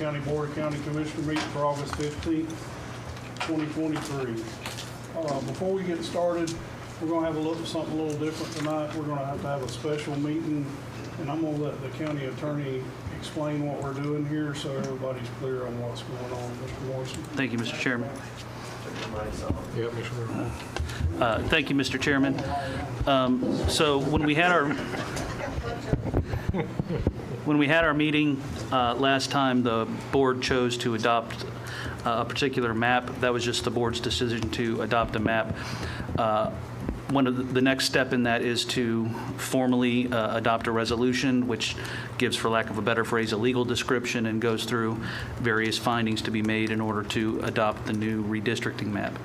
County Board of County Commissioner meeting for August 15th, 2023. Before we get started, we're going to have something a little different tonight. We're going to have a special meeting, and I'm going to let the county attorney explain what we're doing here so everybody's clear on what's going on. Mr. Morrison. Thank you, Mr. Chairman. Yep, Mr. Thank you, Mr. Chairman. So when we had our meeting last time, the board chose to adopt a particular map. That was just the board's decision to adopt a map. One of the next step in that is to formally adopt a resolution, which gives, for lack of a better phrase, a legal description and goes through various findings to be made in order to adopt the new redistricting map.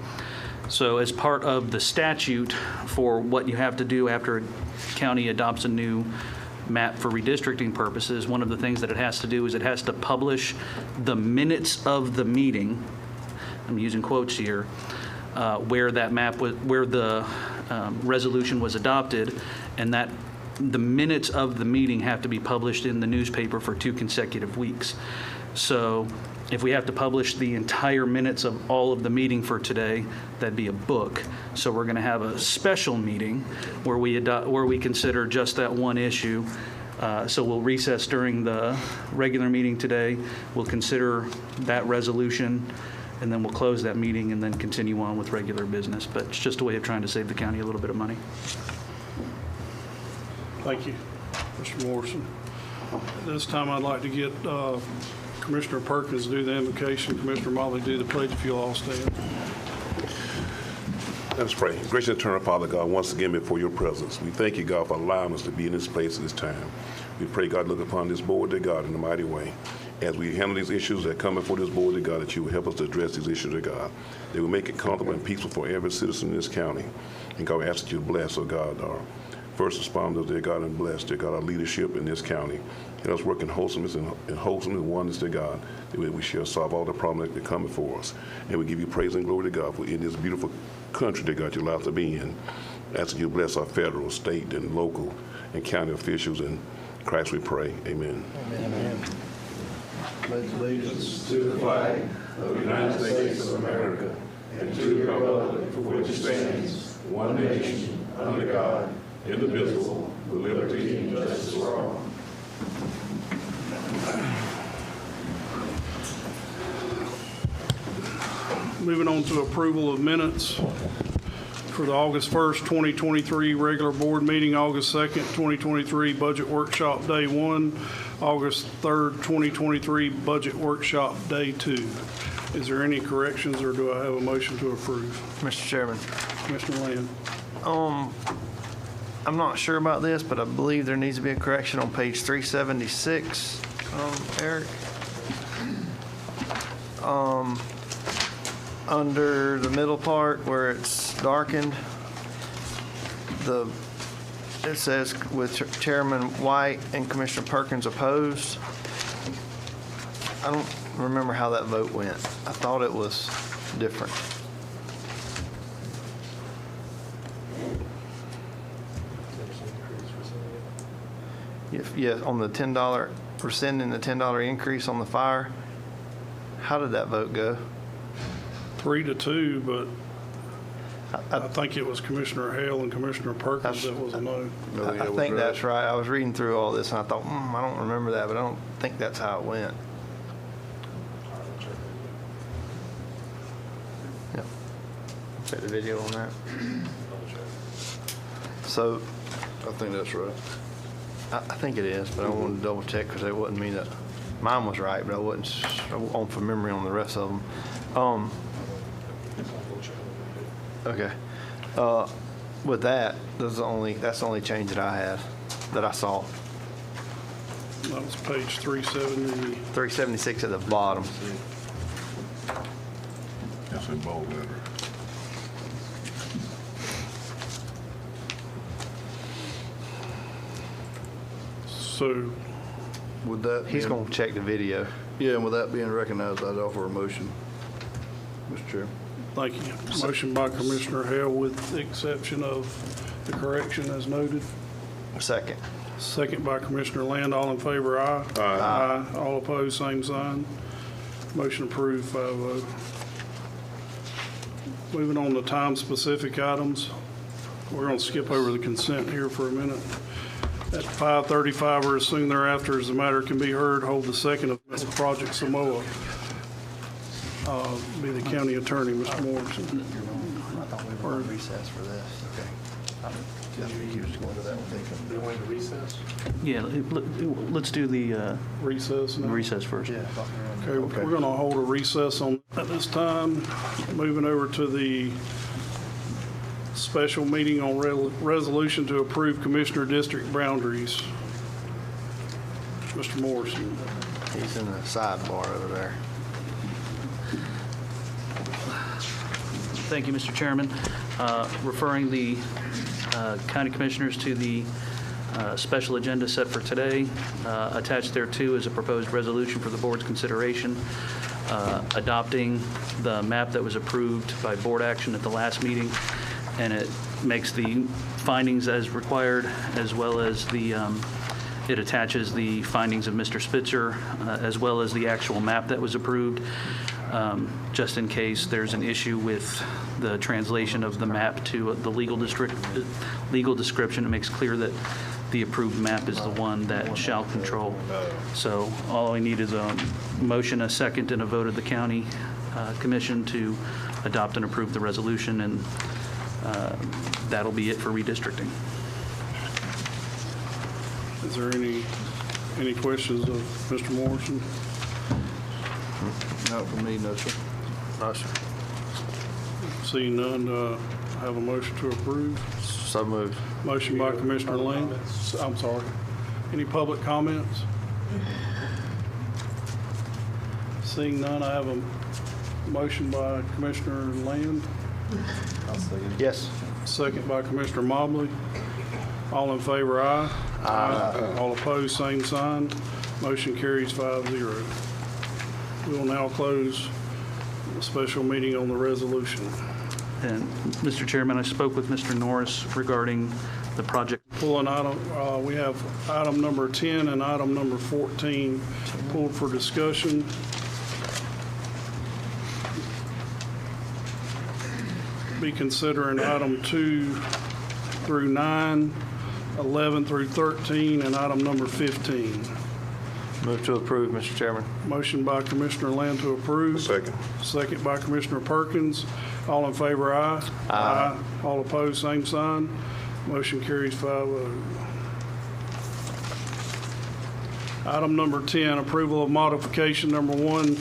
So as part of the statute for what you have to do after a county adopts a new map for redistricting purposes, one of the things that it has to do is it has to publish the minutes of the meeting, I'm using quotes here, where that map was, where the resolution was adopted, and that the minutes of the meeting have to be published in the newspaper for 2 consecutive weeks. So if we have to publish the entire minutes of all of the meeting for today, that'd be a book. So we're going to have a special meeting where we consider just that one issue. So we'll recess during the regular meeting today. We'll consider that resolution, and then we'll close that meeting and then continue on with regular business. But it's just a way of trying to save the county a little bit of money. Thank you, Mr. Morrison. At this time, I'd like to get Commissioner Perkins to do the invocation, Commissioner Motley do the pledge if you'll all stand. Let us pray. Gracious eternal Father God, once again before your presence, we thank you, God, for allowing us to be in this place at this time. We pray, God, look upon this board, dear God, in a mighty way. As we handle these issues that come before this board, dear God, that you will help us to address these issues, dear God. They will make it comfortable and peaceful for every citizen in this county. And God, we ask that you bless, oh God, our first responders, dear God, and bless, dear God, our leadership in this county. Let us work in wholesomeness and wholesomeness and oneness, dear God, that we shall solve all the problems that come before us. And we give you praise and glory to God for in this beautiful country, dear God, you allow us to be in. Ask that you bless our federal, state, and local and county officials. In Christ we pray. Amen. Amen. Pledge allegiance to the flag of the United States of America and to the republic for which it stands, one nation, under God, indivisible, with liberty and justice for all. Moving on to approval of minutes for the August 1st, 2023 regular board meeting, August 2nd, 2023 budget workshop day 1, August 3rd, 2023 budget workshop day 2. Is there any corrections or do I have a motion to approve? Mr. Chairman, Commissioner Land. I'm not sure about this, but I believe there needs to be a correction on page 376, Eric. Under the middle part where it's darkened, it says with Chairman White and Commissioner Perkins opposed. I don't remember how that vote went. I thought it was different. Yeah, on the $10, rescinding the $10 increase on the fire. How did that vote go? 3-2, but I think it was Commissioner Hale and Commissioner Perkins that was a no. I think that's right. I was reading through all this and I thought, I don't remember that, but I don't think that's how it went. Yep. Check the video on that. So, I think that's right. I think it is, but I wanted to double check because it wasn't me that, mine was right, but I wasn't on from memory on the rest of them. Okay. With that, that's the only change that I had, that I saw. That was page 370. 376 at the bottom. That's in bold letter. So With that, He's going to check the video. yeah, and with that being recognized, I'd offer a motion, Mr. Chair. thank you. Motion by Commissioner Hale with the exception of the correction as noted. Second. Second by Commissioner Land. All in favor, aye. Aye. All opposed, same sign. Motion approved, 5-0. Moving on to time-specific items. We're going to skip over the consent here for a minute. At 5:35 or as soon thereafter as the matter can be heard, hold the second of Project Samoa. Be the county attorney, Mr. Morrison. I thought we were on recess for this. Okay. You just go into that one. They went to recess? Yeah, let's do the Recess now. recess first. Yeah. Okay, we're going to hold a recess on at this time. Moving over to the special meeting on resolution to approve commissioner district boundaries. Mr. Morrison. He's in the sidebar over there. Thank you, Mr. Chairman. Referring the county commissioners to the special agenda set for today. Attached thereto is a proposed resolution for the board's consideration, adopting the map that was approved by board action at the last meeting, and it makes the findings as required, as well as it attaches the findings of Mr. Spitzer, as well as the actual map that was approved, just in case there's an issue with the translation of the map to the legal description. It makes clear that the approved map is the one that shall control. So all I need is a motion, a second, and a vote of the county commission to adopt and approve the resolution, and that'll be it for redistricting. Is there any questions of Mr. Morrison? No, for me, no, sir. No, sir. Seeing none, have a motion to approve. So moved. Motion by Commissioner Lane. I'm sorry. Any public comments? Seeing none, I have a motion by Commissioner Land, Yes. second by Commissioner Mobley. All in favor, aye. Aye. All opposed, same sign. Motion carries 5-0. We will now close the special meeting on the resolution. And Mr. Chairman, I spoke with Mr. Norris regarding the project. Pulling item, we have item number 10 and item number 14 pulled for discussion. Be considering item 2 through 9, 11 through 13, and item number 15. Move to approve, Mr. Chairman. Motion by Commissioner Land to approve. Second. Second by Commissioner Perkins. All in favor, aye. Aye. All opposed, same sign. Motion carries 5-0. Item number 10, approval of modification number 1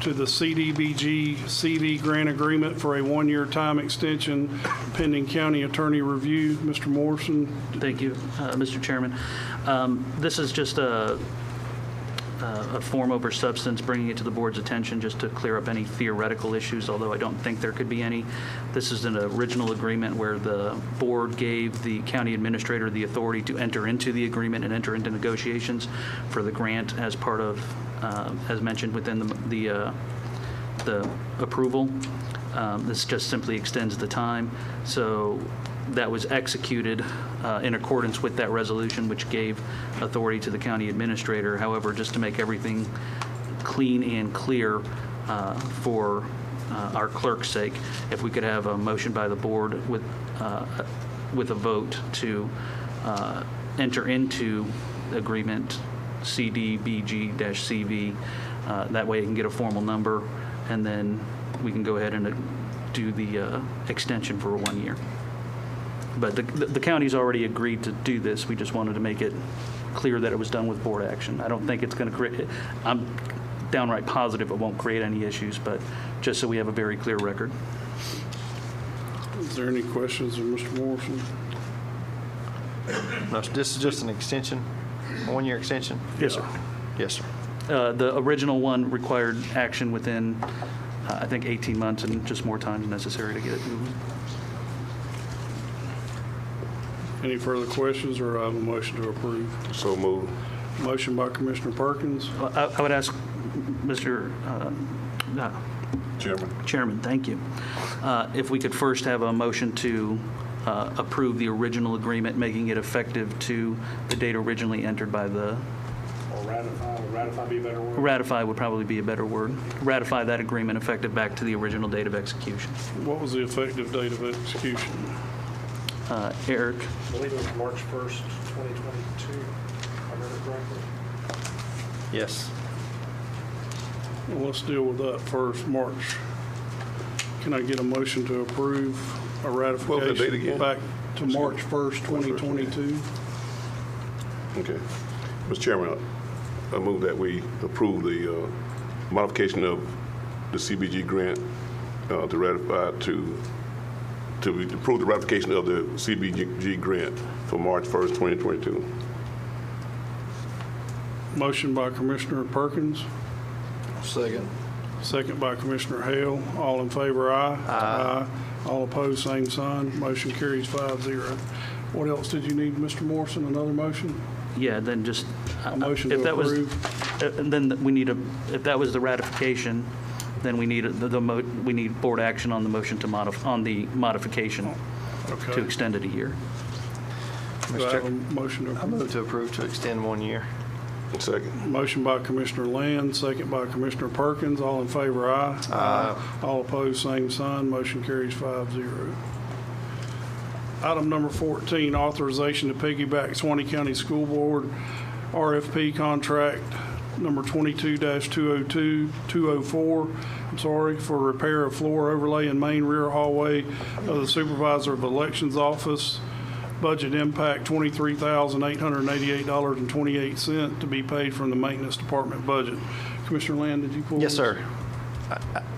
to the CDBG CV grant agreement for a one-year time extension pending county attorney review. Mr. Morrison. Thank you, Mr. Chairman. This is just a form over substance, bringing it to the board's attention just to clear up any theoretical issues, although I don't think there could be any. This is an original agreement where the board gave the county administrator the authority to enter into the agreement and enter into negotiations for the grant as part of, as mentioned within the approval. This just simply extends the time. So that was executed in accordance with that resolution, which gave authority to the county administrator. However, just to make everything clean and clear for our clerk's sake, if we could have a motion by the board with a vote to enter into agreement CDBG-CV. That way it can get a formal number, and then we can go ahead and do the extension for 1 year. But the county's already agreed to do this. We just wanted to make it clear that it was done with board action. I don't think it's going to create, I'm downright positive it won't create any issues, but just so we have a very clear record. Is there any questions of Mr. Morrison? No, this is just an extension, a one-year extension? Yes, sir. Yes, sir. The original one required action within, I think, 18 months, and just more time is necessary to get it moving. Any further questions, or I have a motion to approve? So moved. Motion by Commissioner Perkins. I would ask Mr. Chairman, thank you. If we could first have a motion to approve the original agreement, making it effective to the date originally entered by the... Or ratify. ratify be a better word? Ratify would probably be a better word. Ratify that agreement effective back to the original date of execution. What was the effective date of execution? Eric? I believe it was March 1st, 2022, if I remember correctly. Yes. Well, let's deal with that first, March. Can I get a motion to approve a What was the date ratification again? back to March 1st, 2022? Okay. Mr. Chairman, I move that we approve the modification of the CBG grant to ratify to approve the ratification of the CBG grant for March 1st, 2022. Motion by Commissioner Perkins, Second. second by Commissioner Hale. All in favor, aye. Aye. All opposed, same sign. Motion carries 5-0. What else did you need, Mr. Morrison? Another motion? Yeah, then just. A motion to if that was- approve? And then we need if that was the ratification, then we need we need board action on the motion to on the modification to Okay. extend it a year. Do I have a motion to I approve? move to approve to extend 1 year. Second. Motion by Commissioner Land, second by Commissioner Perkins. All in favor, aye. Aye. All opposed, same sign. Motion carries 5-0. Item number 14, authorization to piggyback Suwannee County School Board RFP contract number 22-204, for repair of floor overlay in main rear hallway of the Supervisor of Elections Office. Budget impact $23,888.28 to be paid from the Maintenance Department budget. Commissioner Land, did you pull Yes, this? sir.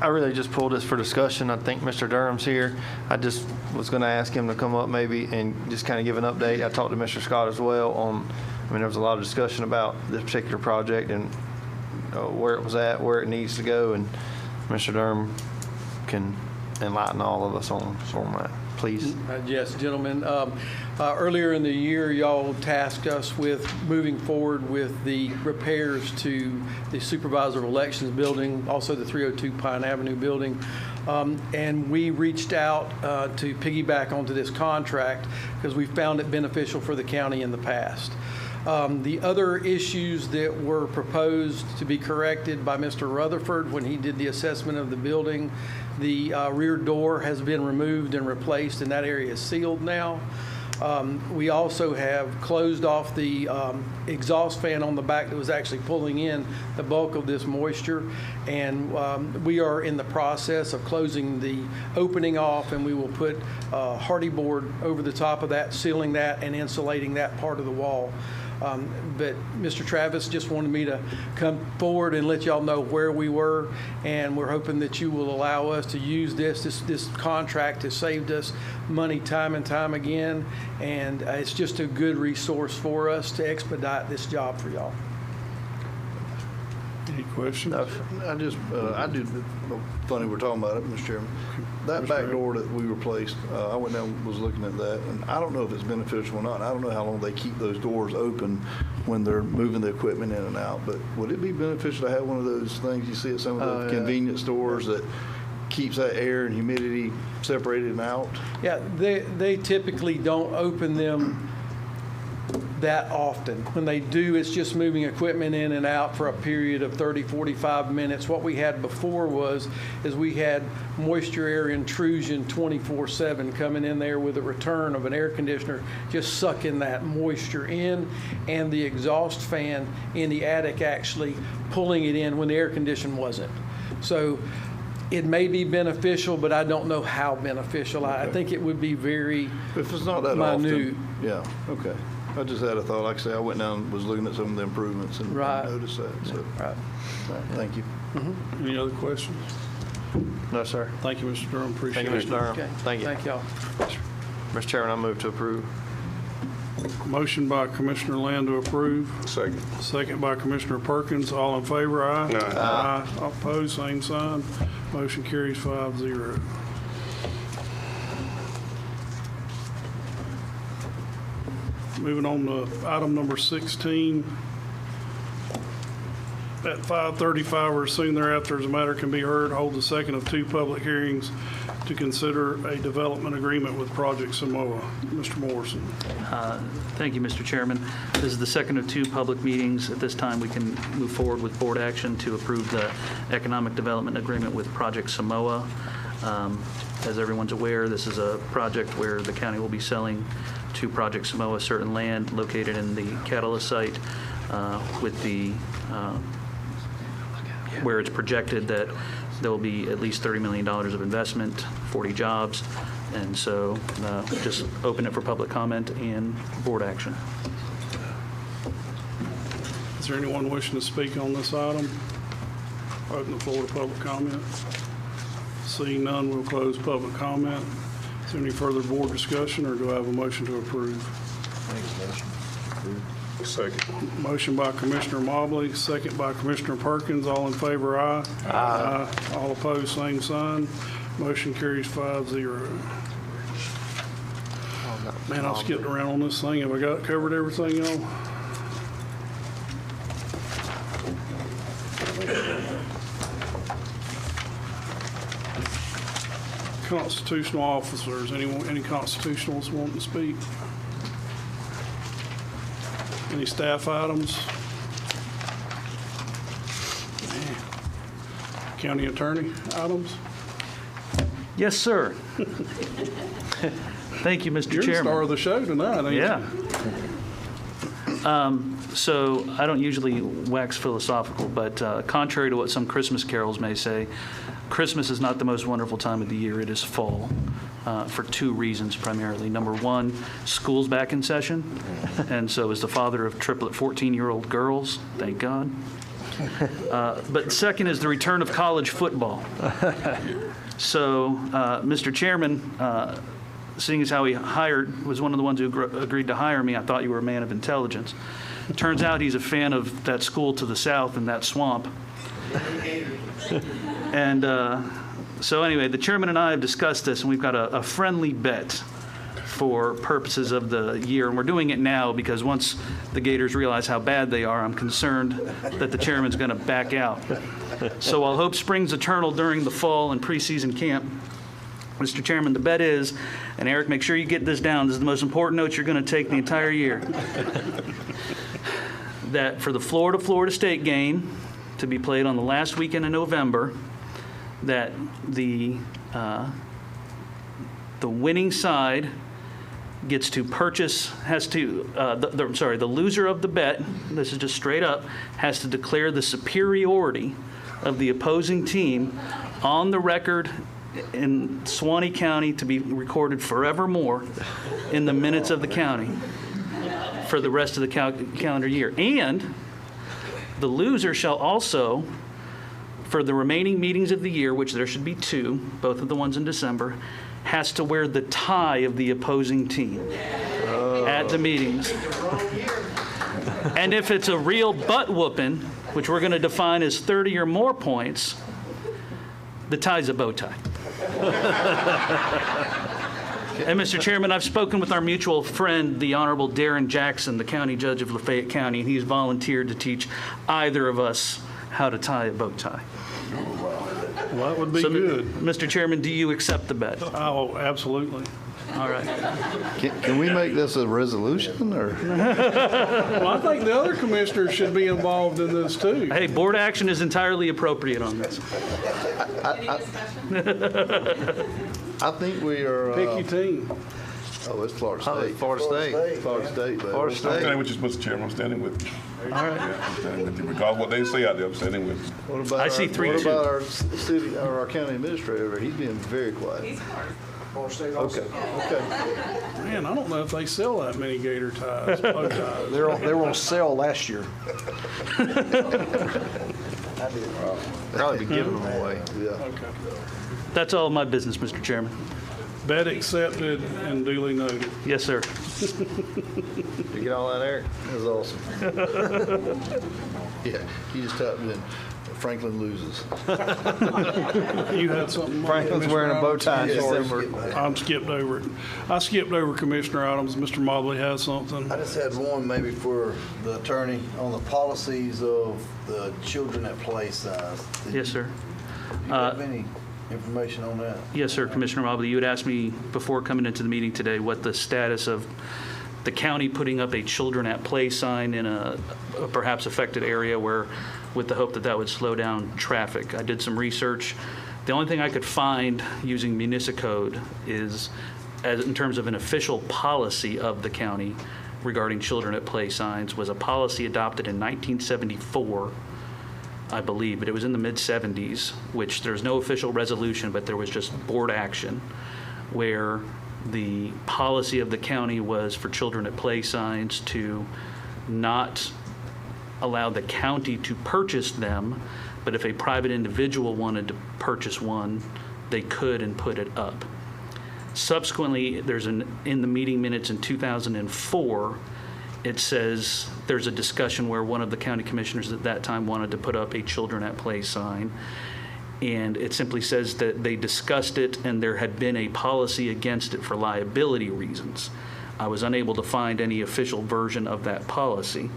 I really just pulled this for discussion. I think Mr. Durham's here. I just was going to ask him to come up maybe and just kind of give an update. I talked to Mr. Scott as well there was a lot of discussion about this particular project and where it was at, where it needs to go, and Mr. Durham can enlighten all of us on that. Please. Yes, gentlemen. Earlier in the year, y'all tasked us with moving forward with the repairs to the Supervisor of Elections building, also the 302 Pine Avenue building. And we reached out to piggyback onto this contract because we found it beneficial for the county in the past. The other issues that were proposed to be corrected by Mr. Rutherford when he did the assessment of the building, the rear door has been removed and replaced, and that area is sealed now. We also have closed off the exhaust fan on the back that was actually pulling in the bulk of this moisture, and we are in the process of closing the opening off, and we will put hardy board over the top of that, sealing that and insulating that part of the wall. But Mr. Travis just wanted me to come forward and let y'all know where we were, and we're hoping that you will allow us to use this contract has saved us money time and time again, and it's just a good resource for us to expedite this job for y'all. Any questions? I do, funny we're talking about it, Mr. Chairman. That back door that we replaced, I went down and was looking at that, and I don't know if it's beneficial or not. I don't know how long they keep those doors open when they're moving the equipment in and out, but would it be beneficial to have one of those things you see at some of the convenience stores that keeps that air and humidity separated and out? Yeah, they typically don't open them that often. When they do, it's just moving equipment in and out for a period of 30, 45 minutes. What we had before is we had moisture air intrusion 24/7 coming in there with a return of an air conditioner, just sucking that moisture in, and the exhaust fan in the attic actually pulling it in when the air condition wasn't. So it may be beneficial, but I don't know how beneficial. I think it would be very If it's not that minute. often. Yeah, okay. I just had a thought. Like I say, I went down and was looking at some of the improvements and Right. noticed that. So, Right. thank you. Any other questions? No, sir. Thank you, Mr. Durham. Appreciate Thank it. you, Mr. Durham. Okay. Thank you. Thank y'all. Mr. Chairman, I move to approve. Motion by Commissioner Land to approve. Second. Second by Commissioner Perkins. All in favor, aye. Aye. All opposed, same sign. Motion carries 5-0. Moving on to item number 16. At 5:35 or soon thereafter, as a matter can be heard, hold the second of two public hearings to consider a development agreement with Project Samoa. Mr. Morrison. Thank you, Mr. Chairman. This is the second of two public meetings. At this time, we can move forward with board action to approve the economic development agreement with Project Samoa. As everyone's aware, this is a project where the county will be selling to Project Samoa certain land located in the Catalyst site with the where it's projected that there will be at least $30 million of investment, 40 jobs, and so just open it for public comment and board action. Is there anyone wishing to speak on this item? Open the floor to public comment. Seeing none, we'll close public comment. Is there any further board discussion, or do I have a motion to approve? Second. Motion by Commissioner Mobley, second by Commissioner Perkins. All in favor, aye. Aye. All opposed, same sign. Motion carries 5-0. Man, I've skipped around on this thing. Have I got covered everything, y'all? Constitutional officers. Any constitutionals wanting to speak? Any staff items? County attorney items? Yes, sir. Thank you, Mr. You're the Chairman. star of the show tonight, ain't you? Yeah. So I don't usually wax philosophical, but contrary to what some Christmas carols may say, Christmas is not the most wonderful time of the year. It is fall for two reasons primarily. Number one, school's back in session, and so as the father of triplet 14-year-old girls, thank God. But second is the return of college football. So, Mr. Chairman, seeing as how he was one of the ones who agreed to hire me, I thought you were a man of intelligence. Turns out he's a fan of that school to the south in that swamp. And so anyway, the chairman and I have discussed this, and we've got a friendly bet for purposes of the year. And we're doing it now because once the Gators realize how bad they are, I'm concerned that the chairman's going to back out. So while hope springs eternal during the fall and preseason camp, Mr. Chairman, the bet is, and Eric, make sure you get this down, this is the most important note you're going to take the entire year, that for the Florida State game to be played on the last weekend in November, that the winning side gets to purchase, the loser of the bet, this is just straight up, has to declare the superiority of the opposing team on the record in Suwannee County to be recorded forevermore in the minutes of the county for the rest of the calendar year. And the loser shall also, for the remaining meetings of the year, which there should be two, both of the ones in December, has to wear the tie of the opposing team at the meetings. And if it's a real butt whooping, which we're going to define as 30 or more points, the tie's a bow tie. And Mr. Chairman, I've spoken with our mutual friend, the Honorable Darren Jackson, the county judge of Lafayette County, and he's volunteered to teach either of us how to tie a bow tie. Well, that would be So, good. Mr. Chairman, do you accept the bet? Oh, absolutely. All right. Can we make this a resolution, or? Well, I think the other commissioners should be involved in this too. Hey, board action is entirely appropriate on this. I think we are. Pick your team. Oh, it's Florida State. Florida State. Florida State, baby. Florida I'm State. standing with you, Mr. Chairman. I'm standing with you. All right. Yeah, I'm standing with you. Regardless of what they say out there, I'm standing with you. What about I see 3-2. What about our city, or our county administrator? He's being very quiet. Florida State also. Okay. Man, I don't know if they sell that many gator ties, bow ties. They were on sale last year. Probably be giving them away. Yeah. Okay. That's all my business, Mr. Chairman. Bet accepted and duly noted. Yes, sir. You get all that, Eric? That was awesome. Yeah, he just typed in, Franklin loses. You had something? Franklin's Mr. wearing a bow Adams? tie in Sorry. December. I skipped over it. I skipped over Commissioner Adams. Mr. Mobley has something. I just had one maybe for the attorney on the policies of the children at play size. Yes, sir. Do you have any? information on that? Yes, sir, Commissioner Mobley, you had asked me before coming into the meeting today what the status of the county putting up a children at play sign in a perhaps affected area where, with the hope that that would slow down traffic. I did some research. The only thing I could find using Municicode is, as in terms of an official policy of the county regarding children at play signs, was a policy adopted in 1974, I believe, but it was in the mid-70s, which there's no official resolution, but there was just board action where the policy of the county was for children at play signs to not allow the county to purchase them, but if a private individual wanted to purchase one, they could and put it up. Subsequently, in the meeting minutes in 2004, it says there's a discussion where one of the county commissioners at that time wanted to put up a children at play sign. And it simply says that they discussed it and there had been a policy against it for liability reasons. I was unable to find any official version of that policy.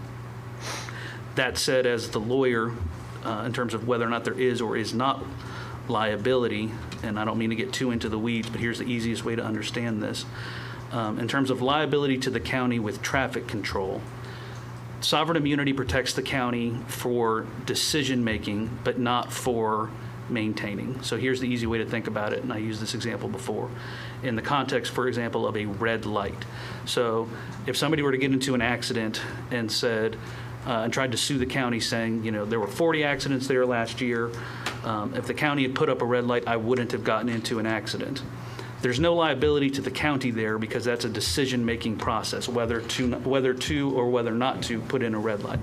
That said, as the lawyer, in terms of whether or not there is or is not liability, and I don't mean to get too into the weeds, but here's the easiest way to understand this. In terms of liability to the county with traffic control, sovereign immunity protects the county for decision-making, but not for maintaining. So here's the easy way to think about it, and I used this example before. In the context, for example, of a red light. So if somebody were to get into an accident and said, and tried to sue the county saying, you know, there were 40 accidents there last year. If the county had put up a red light, I wouldn't have gotten into an accident. There's no liability to the county there because that's a decision-making process, whether to or whether not to put in a red light.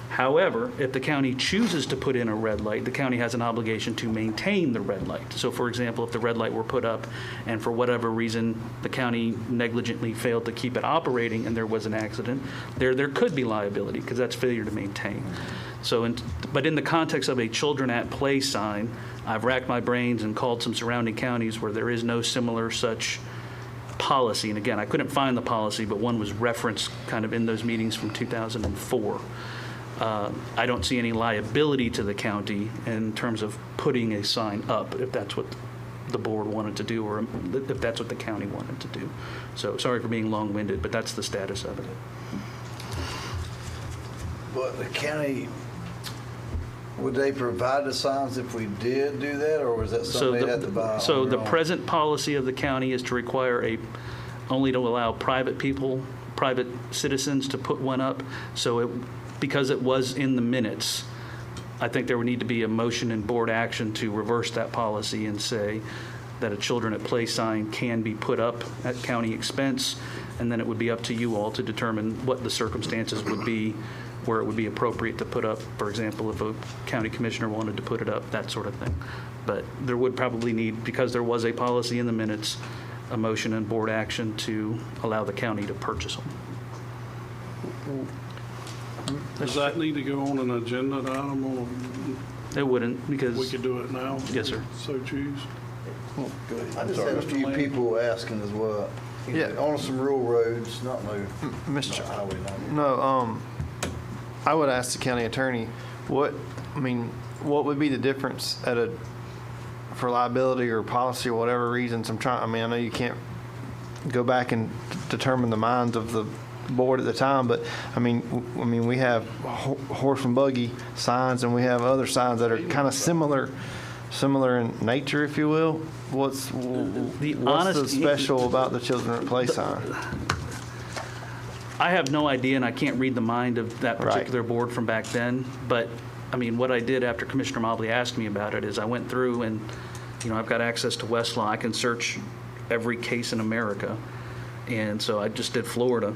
However, if the county chooses to put in a red light, the county has an obligation to maintain the red light. So for example, if the red light were put up and for whatever reason the county negligently failed to keep it operating and there was an accident, there could be liability because that's failure to maintain. So, but in the context of a children at play sign, I've racked my brains and called some surrounding counties where there is no similar such policy. And again, I couldn't find the policy, but one was referenced kind of in those meetings from 2004. I don't see any liability to the county in terms of putting a sign up, if that's what the board wanted to do, or if that's what the county wanted to do. So sorry for being long-winded, but that's the status of it. But the county, would they provide the signs if we did do that, or was that something they'd have to buy? So on the their own? present policy of the county is to require only to allow private people, private citizens to put one up. So because it was in the minutes, I think there would need to be a motion and board action to reverse that policy and say that a children at play sign can be put up at county expense, and then it would be up to you all to determine what the circumstances would be where it would be appropriate to put up, for example, if a county commissioner wanted to put it up, that sort of thing. But there would probably need, because there was a policy in the minutes, a motion and board action to allow the county to purchase them. Does that need to go on an agenda item, or It wouldn't, we because, could do it now? yes, sir. So choose. I just had a few people asking as well. Yeah. On some rural roads, not no Mr. highway. No, I would ask the county attorney, what would be the difference for liability or policy or whatever reasons? I know you can't go back and determine the minds of the board at the time, but I mean, we have horse and buggy signs and we have other signs that are kind of similar in nature, if you will. What's so special about the children at play sign? I have no idea, and I can't read the mind of that particular board from back then. But I mean, what I did after Commissioner Mobley asked me about it is I went through and, you know, I've got access to Westlaw. I can search every case in America. And so I just did Florida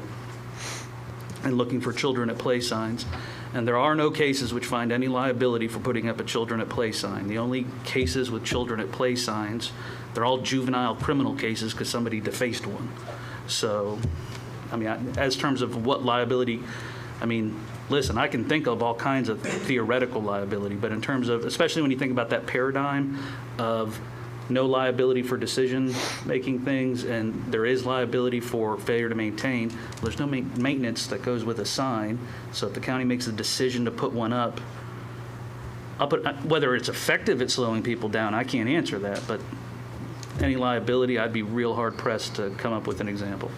and looking for children at play signs. And there are no cases which find any liability for putting up a children at play sign. The only cases with children at play signs, they're all juvenile criminal cases because somebody defaced one. So, I mean, as terms of what liability, I mean, listen, I can think of all kinds of theoretical liability, but in terms of, especially when you think about that paradigm of no liability for decision-making things, and there is liability for failure to maintain. There's no maintenance that goes with a sign, so if the county makes a decision to put one up, whether it's effective at slowing people down, I can't answer that, but any liability, I'd be real hard pressed to come up with an example.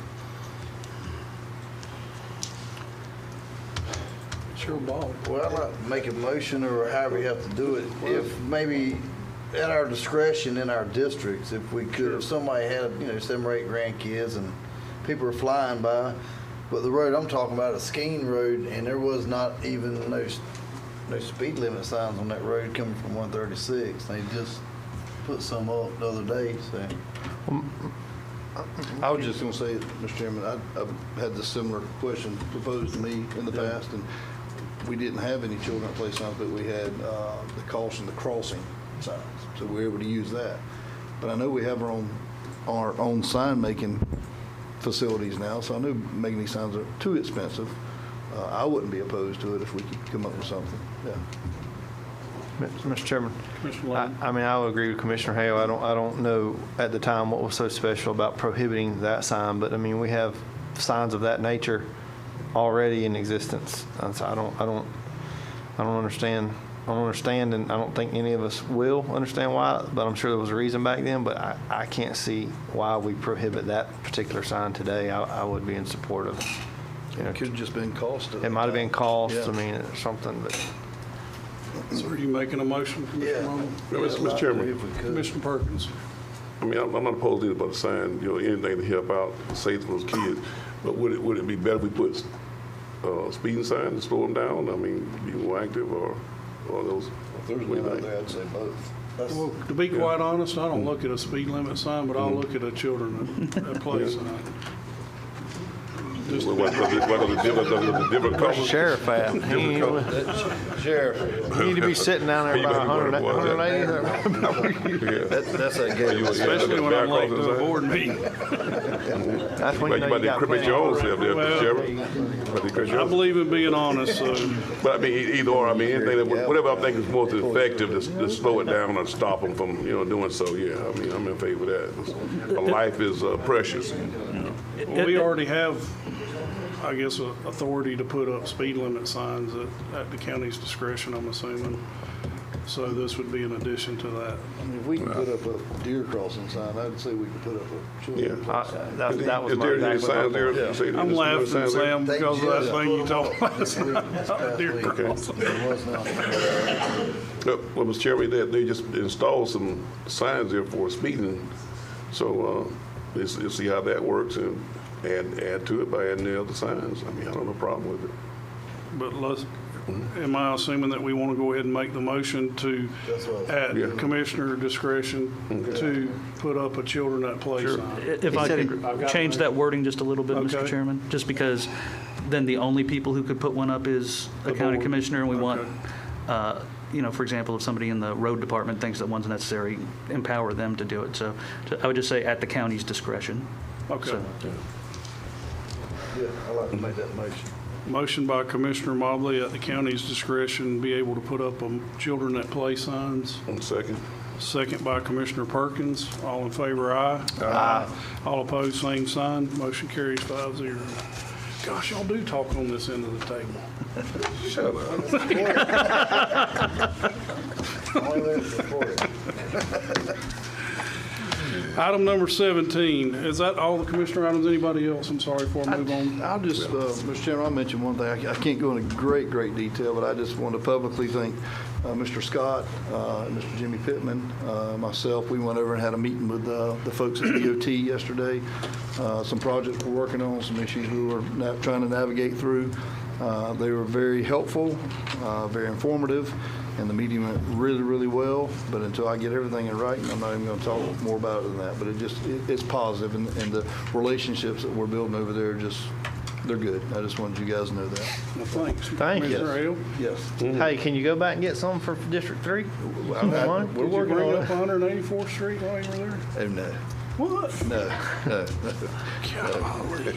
Sure, Bob. Well, I'd like to make a motion, or however you have to do it, if maybe at our discretion in our districts, if we could, if somebody had, 7 or 8 grandkids and people are flying by, but the road I'm talking about is Skeen Road, and there was not even no speed limit signs on that road coming from 136. They just put some up the other day, so. I was just going to say, Mr. Chairman, I've had this similar question proposed to me in the past, and we didn't have any children at play signs, but we had the caution, the crossing signs, so we were able to use that. But I know we have our own sign making facilities now, so I know making these signs are too expensive. I wouldn't be opposed to it if we could come up with something. Yeah. Mr. Chairman, Commissioner Lane. I mean, I would agree with Commissioner Hale. I don't know at the time what was so special about prohibiting that sign, but I mean, we have signs of that nature already in existence. And so I don't understand. I don't understand, and I don't think any of us will understand why, but I'm sure there was a reason back then, but I can't see why we prohibit that particular sign today. I would be in support of, It could have just been cost. it might have been cost, Yeah. I mean, or something, but. So are you making a motion, Commissioner Yeah. Roman? Mr. Chairman. If we could. Commissioner Perkins? I mean, I'm not opposed to it about the sign, anything to help out the safety of those kids. But would it be better if we put speeding signs to slow them down? I mean, be more active or those? If there's one out there, I'd say both. Well, to be quite honest, I don't look at a speed limit sign, but I'll look at a children at play sign. Just- What are the different Where's colors? Sheriff at? He Sheriff. need to be sitting down there by 180. That's that game. Especially when I'm late to a board meeting. That's when Well, you you know might you got incriminate your own self there, Well, Mr. Chairman. I believe in being honest, so But I mean, either or, I mean, anything that, whatever I think is most effective to slow it down or stop them from, doing so, yeah, I mean, I'm in favor of that. A life is precious. well, we already have, I guess, authority to put up speed limit signs at the county's discretion, I'm assuming. So this would be in addition to that. I mean, if we can put up a deer crossing sign, I'd say we could put up a children's. Yeah. That was Is my there any exactly signs my there? point. You say I'm there's no laughing, signs there? Sam, because of that Yeah. thing you told last night. Deer crossing. There was not. Well, Mr. Chairman, they just installed some signs there for speeding, so let's see how that works and add to it by adding the other signs. I mean, I don't have a problem with it. But am I assuming that we want to go ahead and make the motion to, That's what- at Yeah. Commissioner discretion, to put up a children at play sign? If I could change that wording just a little bit, Mr. Okay. Chairman, just because then the only people who could put one up is a The county board. commissioner, and we want, Okay. for example, if somebody in the road department thinks that one's necessary, empower them to do it. So I would just say at the county's discretion. Okay. So- Yeah, I'd like to make that motion. Motion by Commissioner Mobley at the county's discretion, be able to put up children at play signs. 1 second. Second by Commissioner Perkins. All in favor, aye. Aye. All opposed, same sign. Motion carries 5-0. Gosh, y'all do talk on this end of the table. Shut up. Only there to support it. Item number 17, is that all the commissioner items? Anybody else? I'm sorry, before I move on. I'll just, Mr. Chairman, I'll mention one thing. I can't go into great detail, but I just want to publicly thank Mr. Scott, Mr. Jimmy Pittman, myself. We went over and had a meeting with the folks at DOT yesterday. Some projects we're working on, some issues we were trying to navigate through. They were very helpful, very informative, and the meeting went really well. But until I get everything in writing, I'm not even going to talk more about it than that. But it's positive, and the relationships that we're building over there they're good. I just wanted you guys to know that. Well, thanks. Thank you. Commissioner Hale, Yes. Hey, can you go back and get some for District 3? We're did you working bring on up it. 184th Street while you were there? Oh, no. What? No.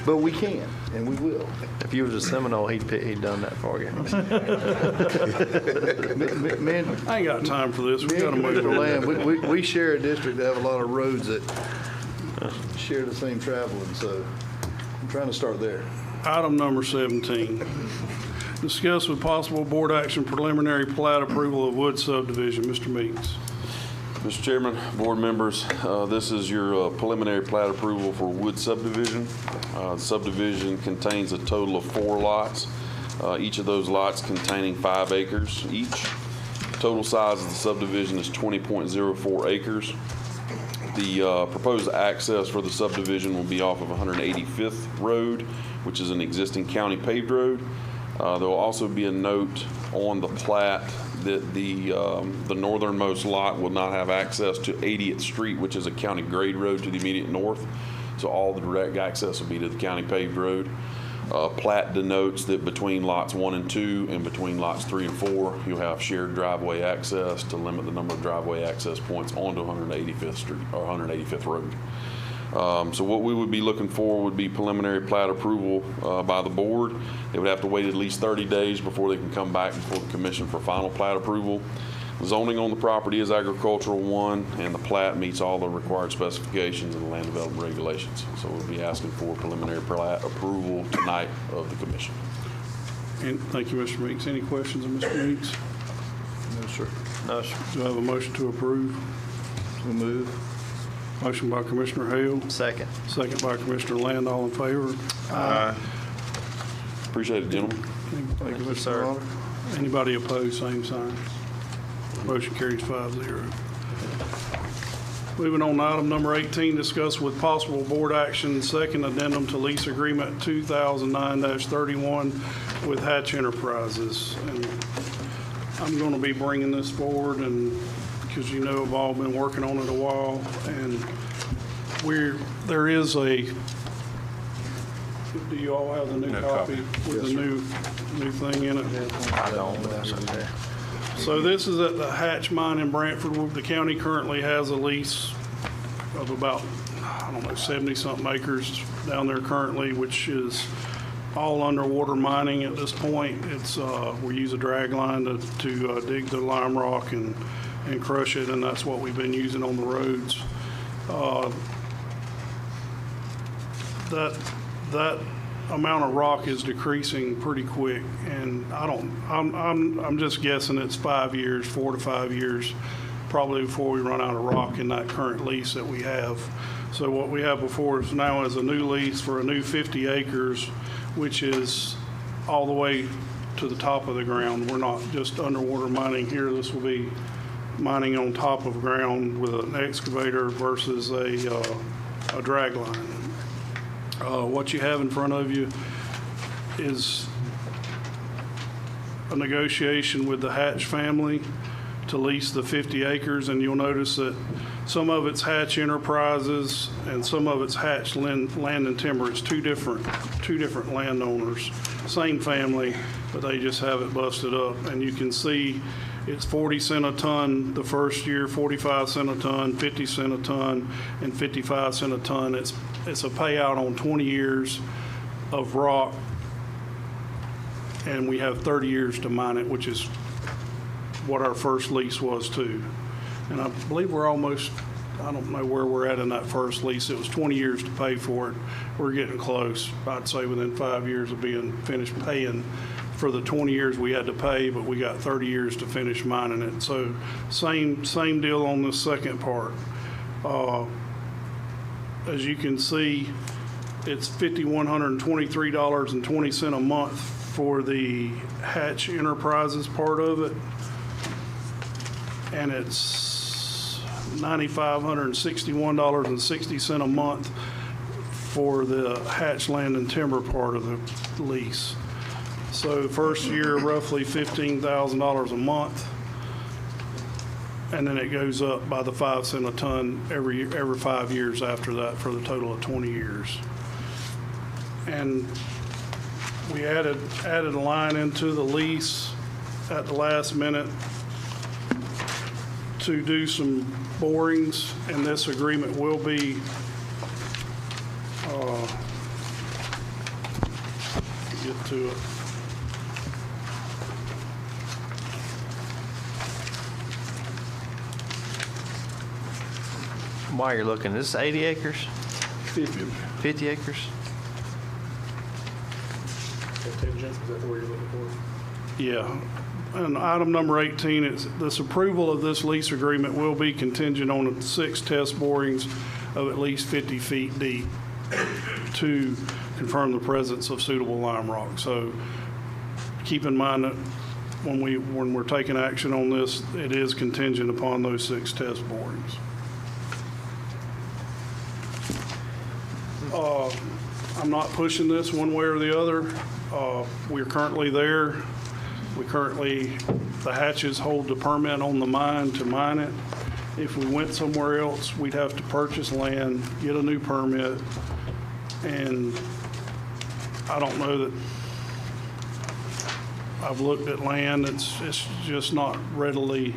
But we can, and we will. If you was a Seminole, he'd done that for you. Man, I ain't got time for this. We me gotta and move Commissioner on. Lamb, we share a district that have a lot of roads that share the same travel, and so I'm trying to start there. Item number 17, Discuss with possible board action preliminary plat approval of Wood subdivision. Mr. Meeks. Mr. Chairman, board members, this is your preliminary plat approval for Wood subdivision. Subdivision contains a total of 4 lots, each of those lots containing 5 acres each. Total size of the subdivision is 20.04 acres. The proposed access for the subdivision will be off of 185th Road, which is an existing county paved road. There will also be a note on the plat that the northernmost lot will not have access to 80th Street, which is a county grade road to the immediate north. So all the direct access will be to the county paved road. Plat denotes that between lots 1 and 2 and between lots 3 and 4, you'll have shared driveway access to limit the number of driveway access points onto 185th Street or 185th Road. So what we would be looking for would be preliminary plat approval by the board. They would have to wait at least 30 days before they can come back before the commission for final plat approval. Zoning on the property is agricultural 1, and the plat meets all the required specifications of the land development regulations. So we'll be asking for preliminary plat approval tonight of the commission. And thank you, Mr. Meeks. Any questions of Mr. Meeks? No, sir. No, sir. Do I have a motion to approve? So move. Motion by Commissioner Hale, Second. second by Commissioner Land. All in favor? Appreciate it, gentlemen. Thank you, Mr. sir. Potter. Anybody opposed, same sign. Motion carries 5-0. Moving on to item number 18, discuss with possible board action, second addendum to lease agreement 2009-31 with Hatch Enterprises. And I'm going to be bringing this forward, and because you know I've all been working on it a while, and there is a, do you all have the new copy with the new thing in it? I don't, but that's okay. So this is at the Hatch Mine in Brantford. The county currently has a lease of about, 70-something acres down there currently, which is all underwater mining at this point. It's we use a drag line to dig the lime rock and crush it, and that's what we've been using on the roads. That amount of rock is decreasing pretty quick, and I'm just guessing it's 5 years, 4 to 5 years, probably before we run out of rock in that current lease that we have. So what we have before us now is a new lease for a new 50 acres, which is all the way to the top of the ground. We're not just underwater mining here. This will be mining on top of ground with an excavator versus a drag line. What you have in front of you is a negotiation with the Hatch family to lease the 50 acres, and you'll notice that some of it's Hatch Enterprises and some of it's Hatch Land and Timber. It's two different landowners, same family, but they just have it busted up. And you can see it's 40 cents a ton the first year, 45 cents a ton, 50 cents a ton, and 55 cents a ton. It's a payout on 20 years of rock, and we have 30 years to mine it, which is what our first lease was too. And I believe we're almost, I don't know where we're at in that first lease. It was 20 years to pay for it. We're getting close. I'd say within 5 years of being finished paying for the 20 years we had to pay, but we got 30 years to finish mining it. So same deal on the second part. As you can see, it's $5,123.20 a month for the Hatch Enterprises part of it, and it's $9,561.60 a month for the Hatch Land and Timber part of the lease. So first year, roughly $15,000 a month, and then it goes up by the 5 cents a ton every 5 years after that for the total of 20 years. And we added a line into the lease at the last minute to do some borings, and this agreement will be get to it. While you're looking, this is 80 acres? 50. 50 acres? contingent, is that the word you're looking for? Yeah. And item number 18 is this approval of this lease agreement will be contingent on 6 test borings of at least 50 feet deep to confirm the presence of suitable lime rock. So keep in mind that when we're taking action on this, it is contingent upon those 6 test borings. I'm not pushing this one way or the other. We're currently there. The hatches hold the permit on the mine to mine it. If we went somewhere else, we'd have to purchase land, get a new permit, and I don't know that, I've looked at land, it's just not readily,